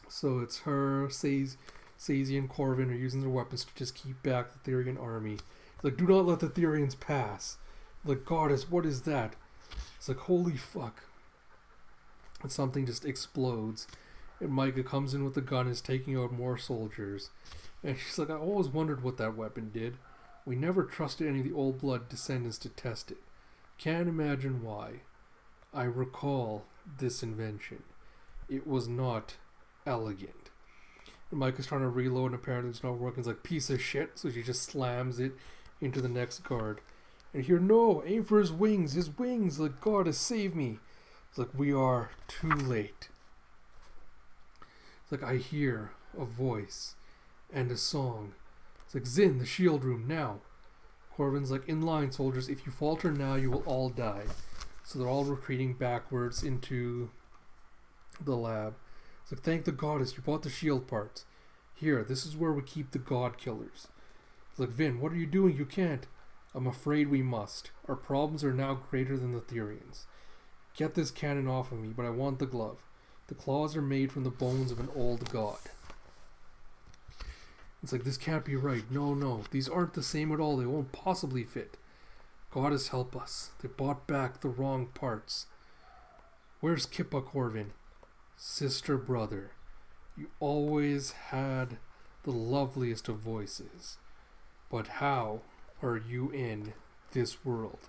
So it's her, Sazi and Corvin are using their weapons to just keep back the Therian army. It's like, do not let the Therians pass. Like, goddess, what is that? It's like, holy fuck. And something just explodes. And Micah comes in with the gun and is taking out more soldiers. And she's like, I always wondered what that weapon did. We never trusted any of the old blood descendants to test it. Can't imagine why. I recall this invention. It was not elegant. And Micah's trying to reload and apparently it's not working. It's like, piece of shit. So she just slams it into the next guard. And here, no, aim for his wings. Like, goddess, save me. It's like, we are too late. It's like, I hear a voice and a song. It's like, Zin, the shield room, now. Corvin's like, in line, soldiers. If you falter now, you will all die. So they're all retreating backwards into the lab. It's like, thank the goddess, you bought the shield parts. Here, this is where we keep the god killers. It's like, Vin, what are you doing? You can't. I'm afraid we must. Our problems are now greater than the Therians. Get this cannon off of me, but I want the glove. The claws are made from the bones of an old god. It's like, this can't be right. No, these aren't the same at all. They won't possibly fit. Goddess help us. They bought back the wrong parts. Where's Kippa, Corvin? Sister, brother, you always had the loveliest of voices. But how are you in this world?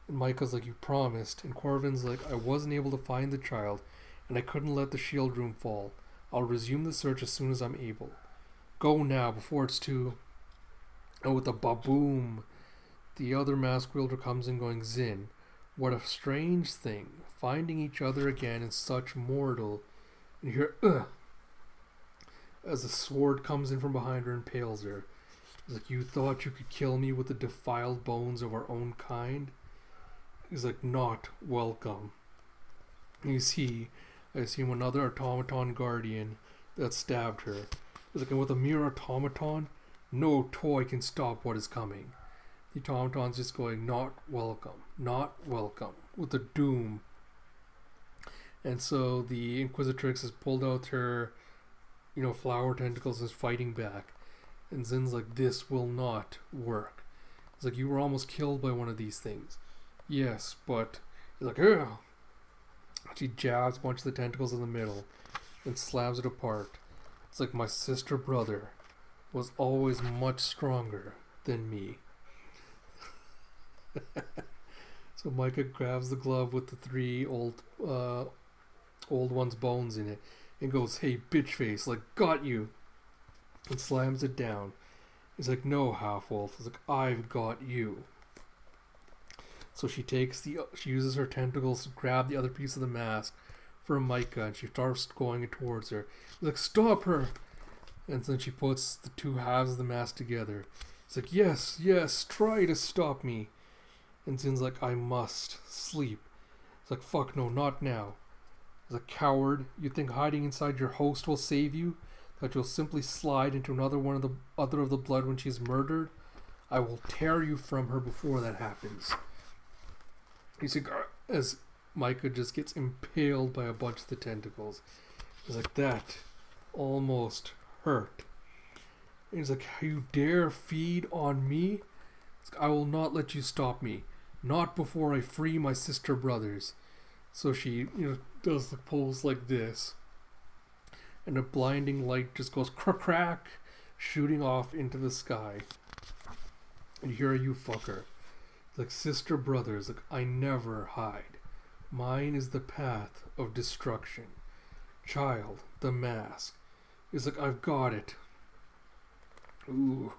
And Micah's like, you promised. And Corvin's like, I wasn't able to find the child, and I couldn't let the shield room fall. I'll resume the search as soon as I'm able. Go now, before it's too... And with a ba-boom, the other mask wielder comes in going, Zin, what a strange thing, finding each other again in such mortal... And you hear, ugh, as the sword comes in from behind her and impales her. He's like, you thought you could kill me with the defiled bones of our own kind? He's like, not welcome. And you see, I assume another automaton guardian that stabbed her. He's like, and with a mere automaton, no toy can stop what is coming. The automaton's just going, not welcome, with the doom. And so the Inquisitrix has pulled out her, flower tentacles and is fighting back. And Zin's like, this will not work. It's like, you were almost killed by one of these things. Yes, but... He's like, ugh. She jabs a bunch of the tentacles in the middle and slams it apart. It's like, my sister brother was always much stronger than me. So Micah grabs the glove with the 3 old one's bones in it and goes, hey, bitch face, like, got you. And slams it down. He's like, no, half-wolf. He's like, I've got you. So she uses her tentacles to grab the other piece of the mask from Micah, and she starts going towards her. He's like, stop her! And then she puts the 2 halves of the mask together. He's like, yes, try to stop me. And Zin's like, I must sleep. He's like, fuck no, not now. He's like, coward, you think hiding inside your host will save you? That you'll simply slide into another one of the other of the blood when she's murdered? I will tear you from her before that happens. He's like, as Micah just gets impaled by a bunch of the tentacles. He's like, that almost hurt. And he's like, you dare feed on me? Like, I will not let you stop me. Not before I free my sister brothers. So she, does the pose like this. And a blinding light just goes crack, shooting off into the sky. And here you fucker. Like, sister brothers, like, I never hide. Mine is the path of destruction. Child, the mask. He's like, I've got it. Ooh.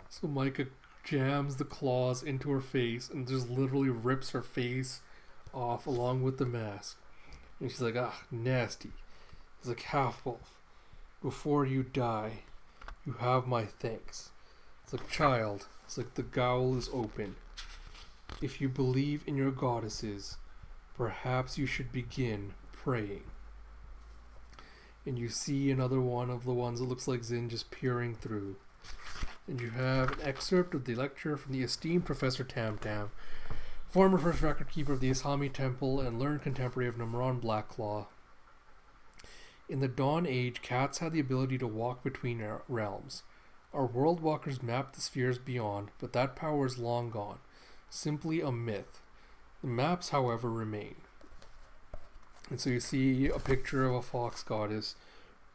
So Micah jams the claws into her face and just literally rips her face off along with the mask. And she's like, nasty. He's like, half-wolf, before you die, you have my thanks. It's like, child, it's like the gowl is open. If you believe in your goddesses, perhaps you should begin praying. And you see another one of the ones that looks like Zin just peering through. And you have an excerpt of the lecture from the esteemed Professor Tam Tam, former first record keeper of the Ishami Temple and learned contemporary of Nimron Blackclaw. In the Dawn Age, cats had the ability to walk between realms. Our world walkers mapped the spheres beyond, but that power is long gone. Simply a myth. The maps, however, remain. And so you see a picture of a fox goddess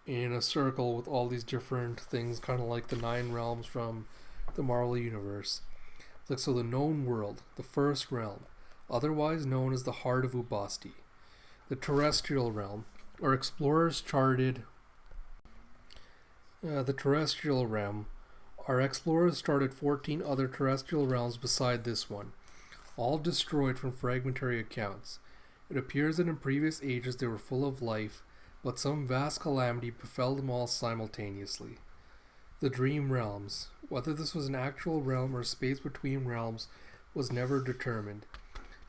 in a circle with all these different things, kind of like the 9 realms from the Marvel Universe. It's like, so the known world, the first realm, otherwise known as the Heart of Ubasti. The terrestrial realm, or explorers charted... the terrestrial realm. Our explorers started 14 other terrestrial realms beside this one, all destroyed from fragmentary accounts. It appears that in previous ages they were full of life, but some vast calamity befell them all simultaneously. The dream realms. Whether this was an actual realm or a space between realms was never determined.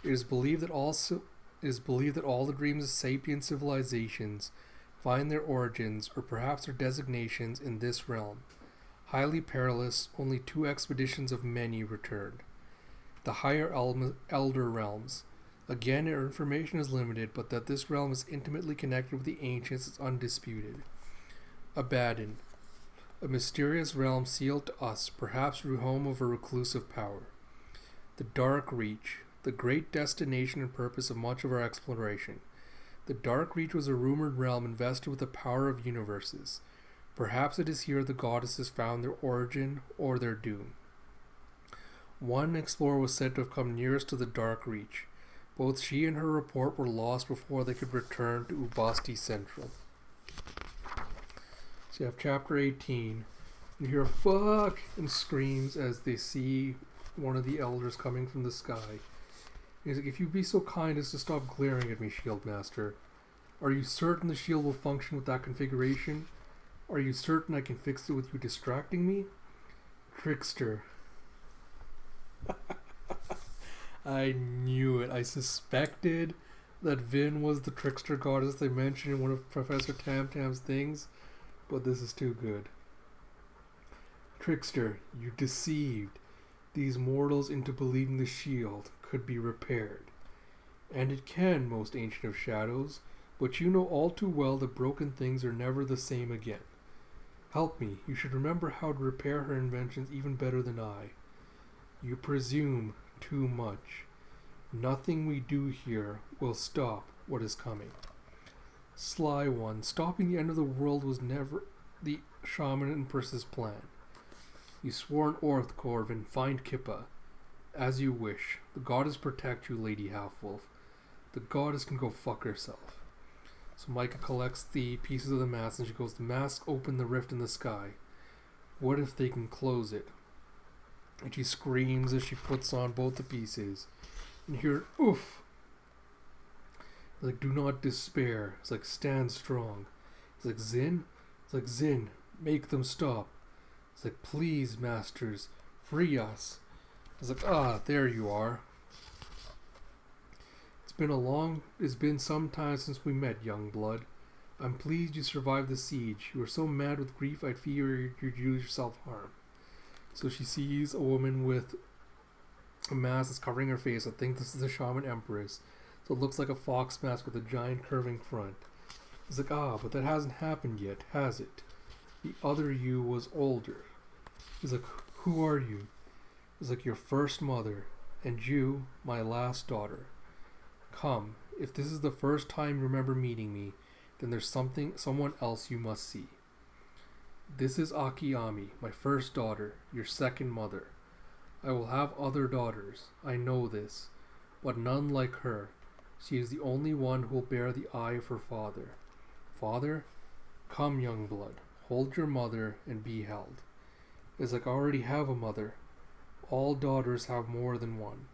It is believed that all the dreams of sapient civilizations find their origins, or perhaps their designations, in this realm. Highly perilous, only 2 expeditions of many returned. The higher elder realms. Again, our information is limited, but that this realm is intimately connected with the ancients is undisputed. Abaddon. A mysterious realm sealed to us, perhaps through home of a reclusive power. The Dark Reach. The great destination and purpose of much of our exploration. The Dark Reach was a rumored realm invested with the power of universes. Perhaps it is here the goddesses found their origin or their doom. One explorer was said to have come nearest to the Dark Reach. Both she and her report were lost before they could return to Ubasti Central. So you have chapter 18. You hear fuck and screams as they see one of the elders coming from the sky. He's like, if you'd be so kind as to stop glaring at me, Shieldmaster. Are you certain the shield will function with that configuration? Are you certain I can fix it with you distracting me? Trickster. I knew it. I suspected that Vin was the trickster goddess they mentioned in one of Professor Tamtam's things, but this is too good. Trickster, you deceived these mortals into believing the shield could be repaired. And it can, most ancient of shadows, but you know all too well that broken things are never the same again. Help me, you should remember how to repair her inventions even better than I. You presume too much. Nothing we do here will stop what is coming. Sly one, stopping the end of the world was never the shaman empress's plan. You swore an oath, Corvin. Find Kippa. As you wish. The goddess protect you, Lady Half-Wolf. The goddess can go fuck herself. So Micah collects the pieces of the mask and she goes, the mask opened the rift in the sky. What if they can close it? And she screams as she puts on both the pieces. And you hear, oof. It's like, do not despair. It's like, stand strong. It's like, Zin? It's like, Zin, make them stop. It's like, please, masters, free us. It's like, there you are. It's been some time since we met, young blood. I'm pleased you survived the siege. You were so mad with grief I'd fear you'd do yourself harm. So she sees a woman with a mask that's covering her face. I think this is the Shaman Empress. So it looks like a fox mask with a giant curving front. It's like, but that hasn't happened yet, has it? The other you was older. He's like, who are you? He's like, your first mother, and you, my last daughter. Come, if this is the first time you remember meeting me, then there's someone else you must see. This is Akiyami, my first daughter, your second mother. I will have other daughters, I know this, but none like her. She is the only one who will bear the eye of her father. Father, come, young blood, hold your mother and be held. It's like I already have a mother. All daughters have more than one.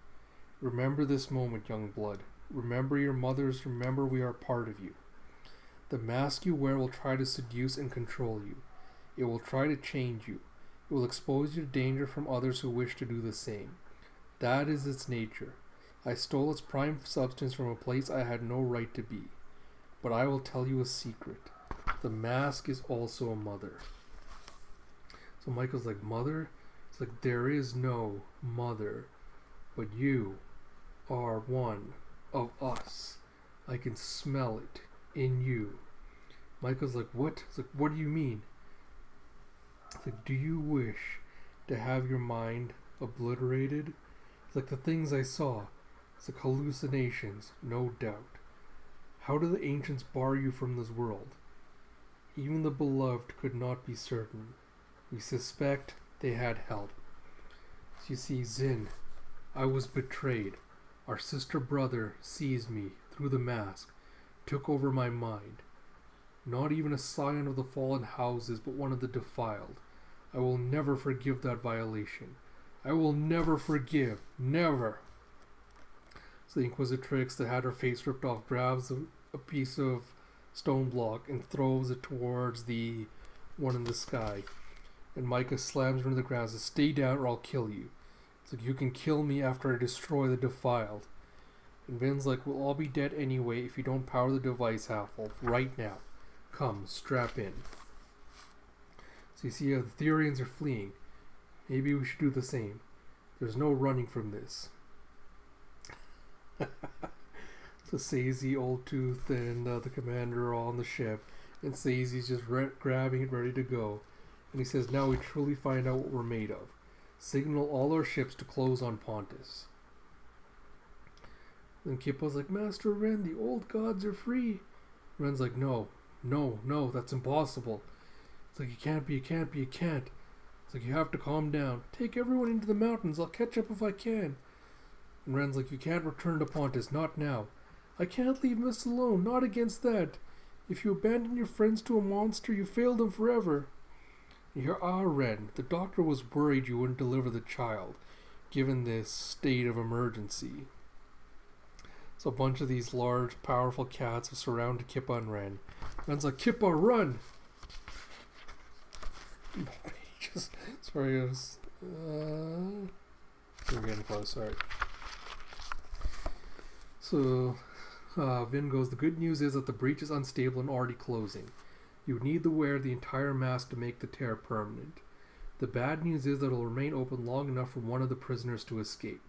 Remember this moment, young blood. Remember your mothers, remember we are part of you. The mask you wear will try to seduce and control you. It will try to change you. It will expose you to danger from others who wish to do the same. That is its nature. I stole its prime substance from a place I had no right to be. But I will tell you a secret. The mask is also a mother. So Michael's like, mother? It's like, there is no mother, but you are one of us. I can smell it in you. Michael's like, what? It's like, what do you mean? It's like, do you wish to have your mind obliterated? It's like, the things I saw. It's like hallucinations, no doubt. How do the ancients bar you from this world? Even the beloved could not be certain. We suspect they had help. So you see, Zin, I was betrayed. Our sister brother seized me through the mask, took over my mind. Not even a scion of the fallen houses, but one of the defiled. I will never forgive that violation. I will never forgive. Never. So the Inquisitrix that had her face ripped off grabs a piece of stone block and throws it towards the one in the sky. And Micah slams her into the ground and says, stay down or I'll kill you. It's like, you can kill me after I destroy the defiled. And Vin's like, we'll all be dead anyway if you don't power the device, Half-Wolf, right now. Come, strap in. So you see, the Therians are fleeing. Maybe we should do the same. There's no running from this. So Sazy, Old Tooth, and the commander are all on the ship. And Sazy's just grabbing it, ready to go. And he says, now we truly find out what we're made of. Signal all our ships to close on Pontus. Then Kippa's like, Master Ren, the old gods are free. Ren's like, no, that's impossible. It's like, you can't. It's like, you have to calm down. Take everyone into the mountains. I'll catch up if I can. And Ren's like, you can't return to Pontus, not now. I can't leave Miss alone, not against that. If you abandon your friends to a monster, you fail them forever. You hear, Ren, the doctor was worried you wouldn't deliver the child, given this state of emergency. So a bunch of these large, powerful cats have surrounded Kippa and Ren. Ren's like, Kippa, run! Sorry, it was... we're getting close, sorry. So, Vin goes, the good news is that the breach is unstable and already closing. You would need to wear the entire mask to make the tear permanent. The bad news is that it will remain open long enough for one of the prisoners to escape.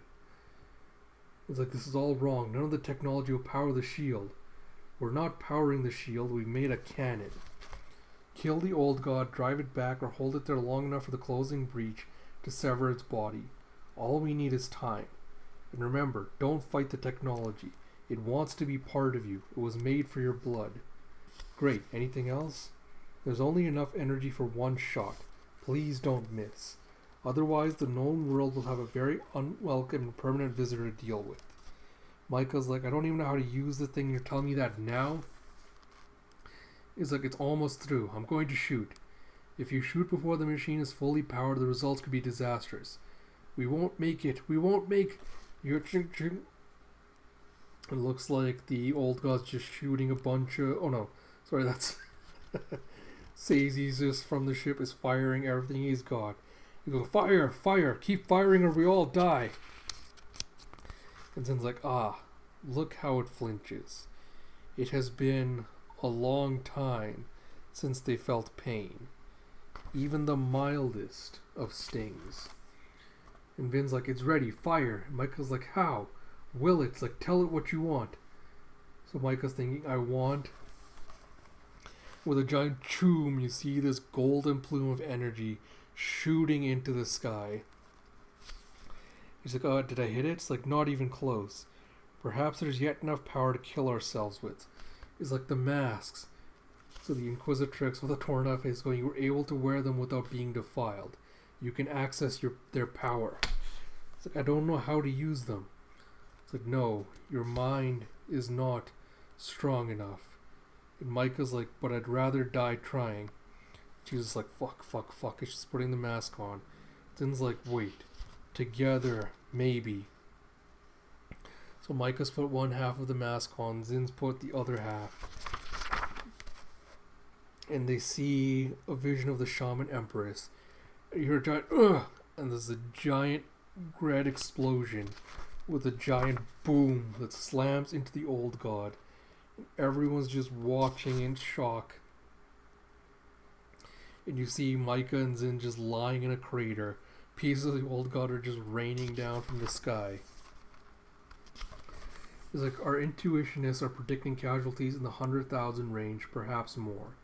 It's like, this is all wrong. None of the technology will power the shield. We're not powering the shield, we've made a cannon. Kill the old god, drive it back, or hold it there long enough for the closing breach to sever its body. All we need is time. And remember, don't fight the technology. It wants to be part of you. It was made for your blood. Great. Anything else? There's only enough energy for one shot. Please don't miss. Otherwise, the known world will have a very unwelcome and permanent visitor to deal with. Micah's like, I don't even know how to use the thing. You're telling me that now? He's like, it's almost through. I'm going to shoot. If you shoot before the machine is fully powered, the results could be disastrous. We won't make it. We won't make... Your ching ching. It looks like the old god's just shooting a bunch of... Oh no. Sorry, that's... Sazy's just from the ship is firing everything he's got. He goes, fire, fire, keep firing or we all die. And Zen's like, look how it flinches. It has been a long time since they felt pain. Even the mildest of stings. And Vin's like, it's ready, fire. And Micah's like, how? Will it? It's like, tell it what you want. So Micah's thinking, I want... With a giant choom, you see this golden plume of energy shooting into the sky. He's like, oh, did I hit it? It's like, not even close. Perhaps there's yet enough power to kill ourselves with. It's like the masks. So the Inquisitrix with a torn out face going, you were able to wear them without being defiled. You can access their power. It's like, I don't know how to use them. It's like, no, your mind is not strong enough. And Micah's like, but I'd rather die trying. She's just like, fuck. It's just putting the mask on. Zin's like, wait. Together, maybe. So Micah's put one half of the mask on. Zin's put the other half. And they see a vision of the Shaman Empress. You hear a giant, ugh! And there's a giant red explosion with a giant boom that slams into the old god. Everyone's just watching in shock. And you see Micah and Zin just lying in a crater. Pieces of the old god are just raining down from the sky. It's like, our intuitionists are predicting casualties in the 100,000 range, perhaps more.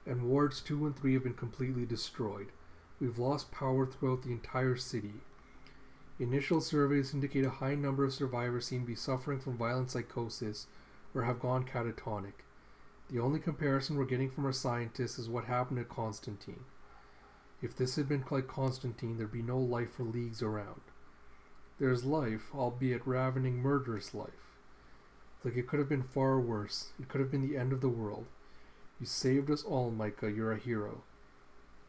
And wards 2 and 3 have been completely destroyed. We've lost power throughout the entire city. Initial surveys indicate a high number of survivors seem to be suffering from violent psychosis or have gone catatonic. The only comparison we're getting from our scientists is what happened to Constantine. If this had been like Constantine, there'd be no life for leagues around. There's life, albeit ravening, murderous life. Like, it could have been far worse. It could have been the end of the world. You saved us all, Micah. You're a hero.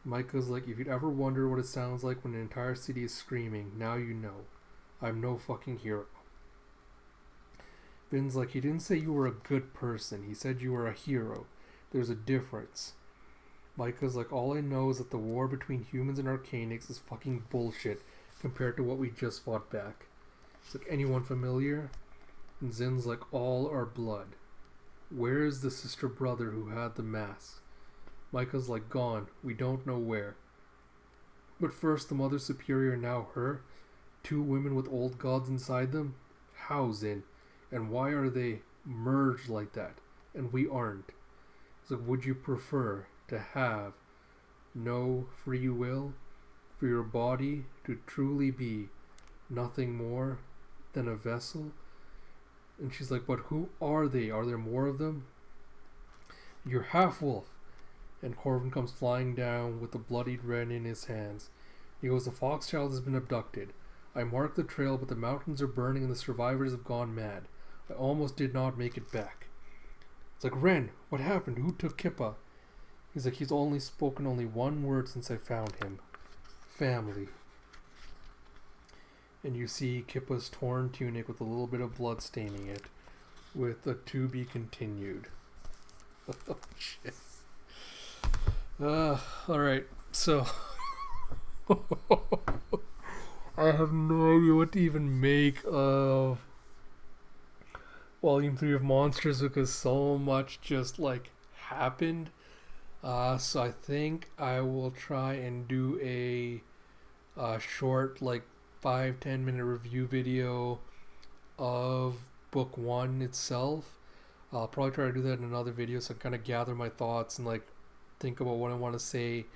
Micah's like, if you'd ever wonder what it sounds like when an entire city is screaming, now you know. I'm no fucking hero. Vin's like, he didn't say you were a good person. He said you were a hero. There's a difference. Micah's like, all I know is that the war between humans and Arcanics is fucking bullshit compared to what we just fought back. It's like, anyone familiar? And Zin's like, all our blood. Where is the sister brother who had the mask? Micah's like, gone. We don't know where. But first, the Mother Superior, now her. 2 women with old gods inside them. How, Zin? And why are they merged like that? And we aren't. So would you prefer to have no free will? For your body to truly be nothing more than a vessel? And she's like, but who are they? Are there more of them? You're half-wolf. and Corvin comes flying down with the bloodied wren in his hands. He goes, "The fox child has been abducted. I marked the trail, but the mountains are burning and the survivors have gone mad. I almost did not make it back." It's like, "Ren, what happened? Who took Kippa?" He's like, "He's only spoken only one word since I found him. Family." And you see Kippa's torn tunic with a little bit of blood staining it, with a "to be continued." Oh, shit. Alright, so I have no idea what to even make of Volume 3 of Monsters because so much just like happened. So I think I will try and do a short, like 5-10 minute review video of Book 1 itself. I'll probably try to do that in another video so I kind of gather my thoughts and like think about what I want to say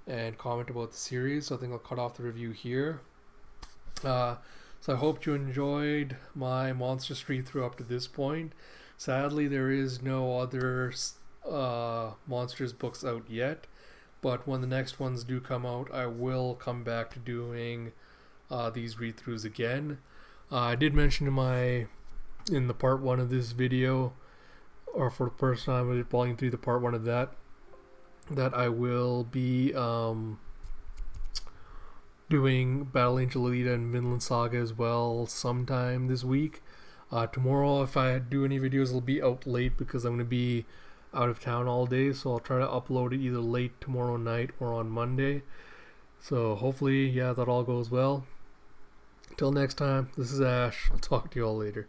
and comment about the series. So I think I'll cut off the review here. So I hope you enjoyed my Monster Street through up to this point. Sadly, there is no other Monsters books out yet, but when the next ones do come out, I will come back to doing these read-throughs again. I did mention in the part 1 of this video, or for the first time with Volume 3, the part 1 of that I will be doing Battle Angel Alita and Vinland Saga as well sometime this week. Tomorrow, if I do any videos, it'll be out late because I'm going to be out of town all day, so I'll try to upload it either late tomorrow night or on Monday. So hopefully, that all goes well. Until next time, this is Ash. I'll talk to you all later.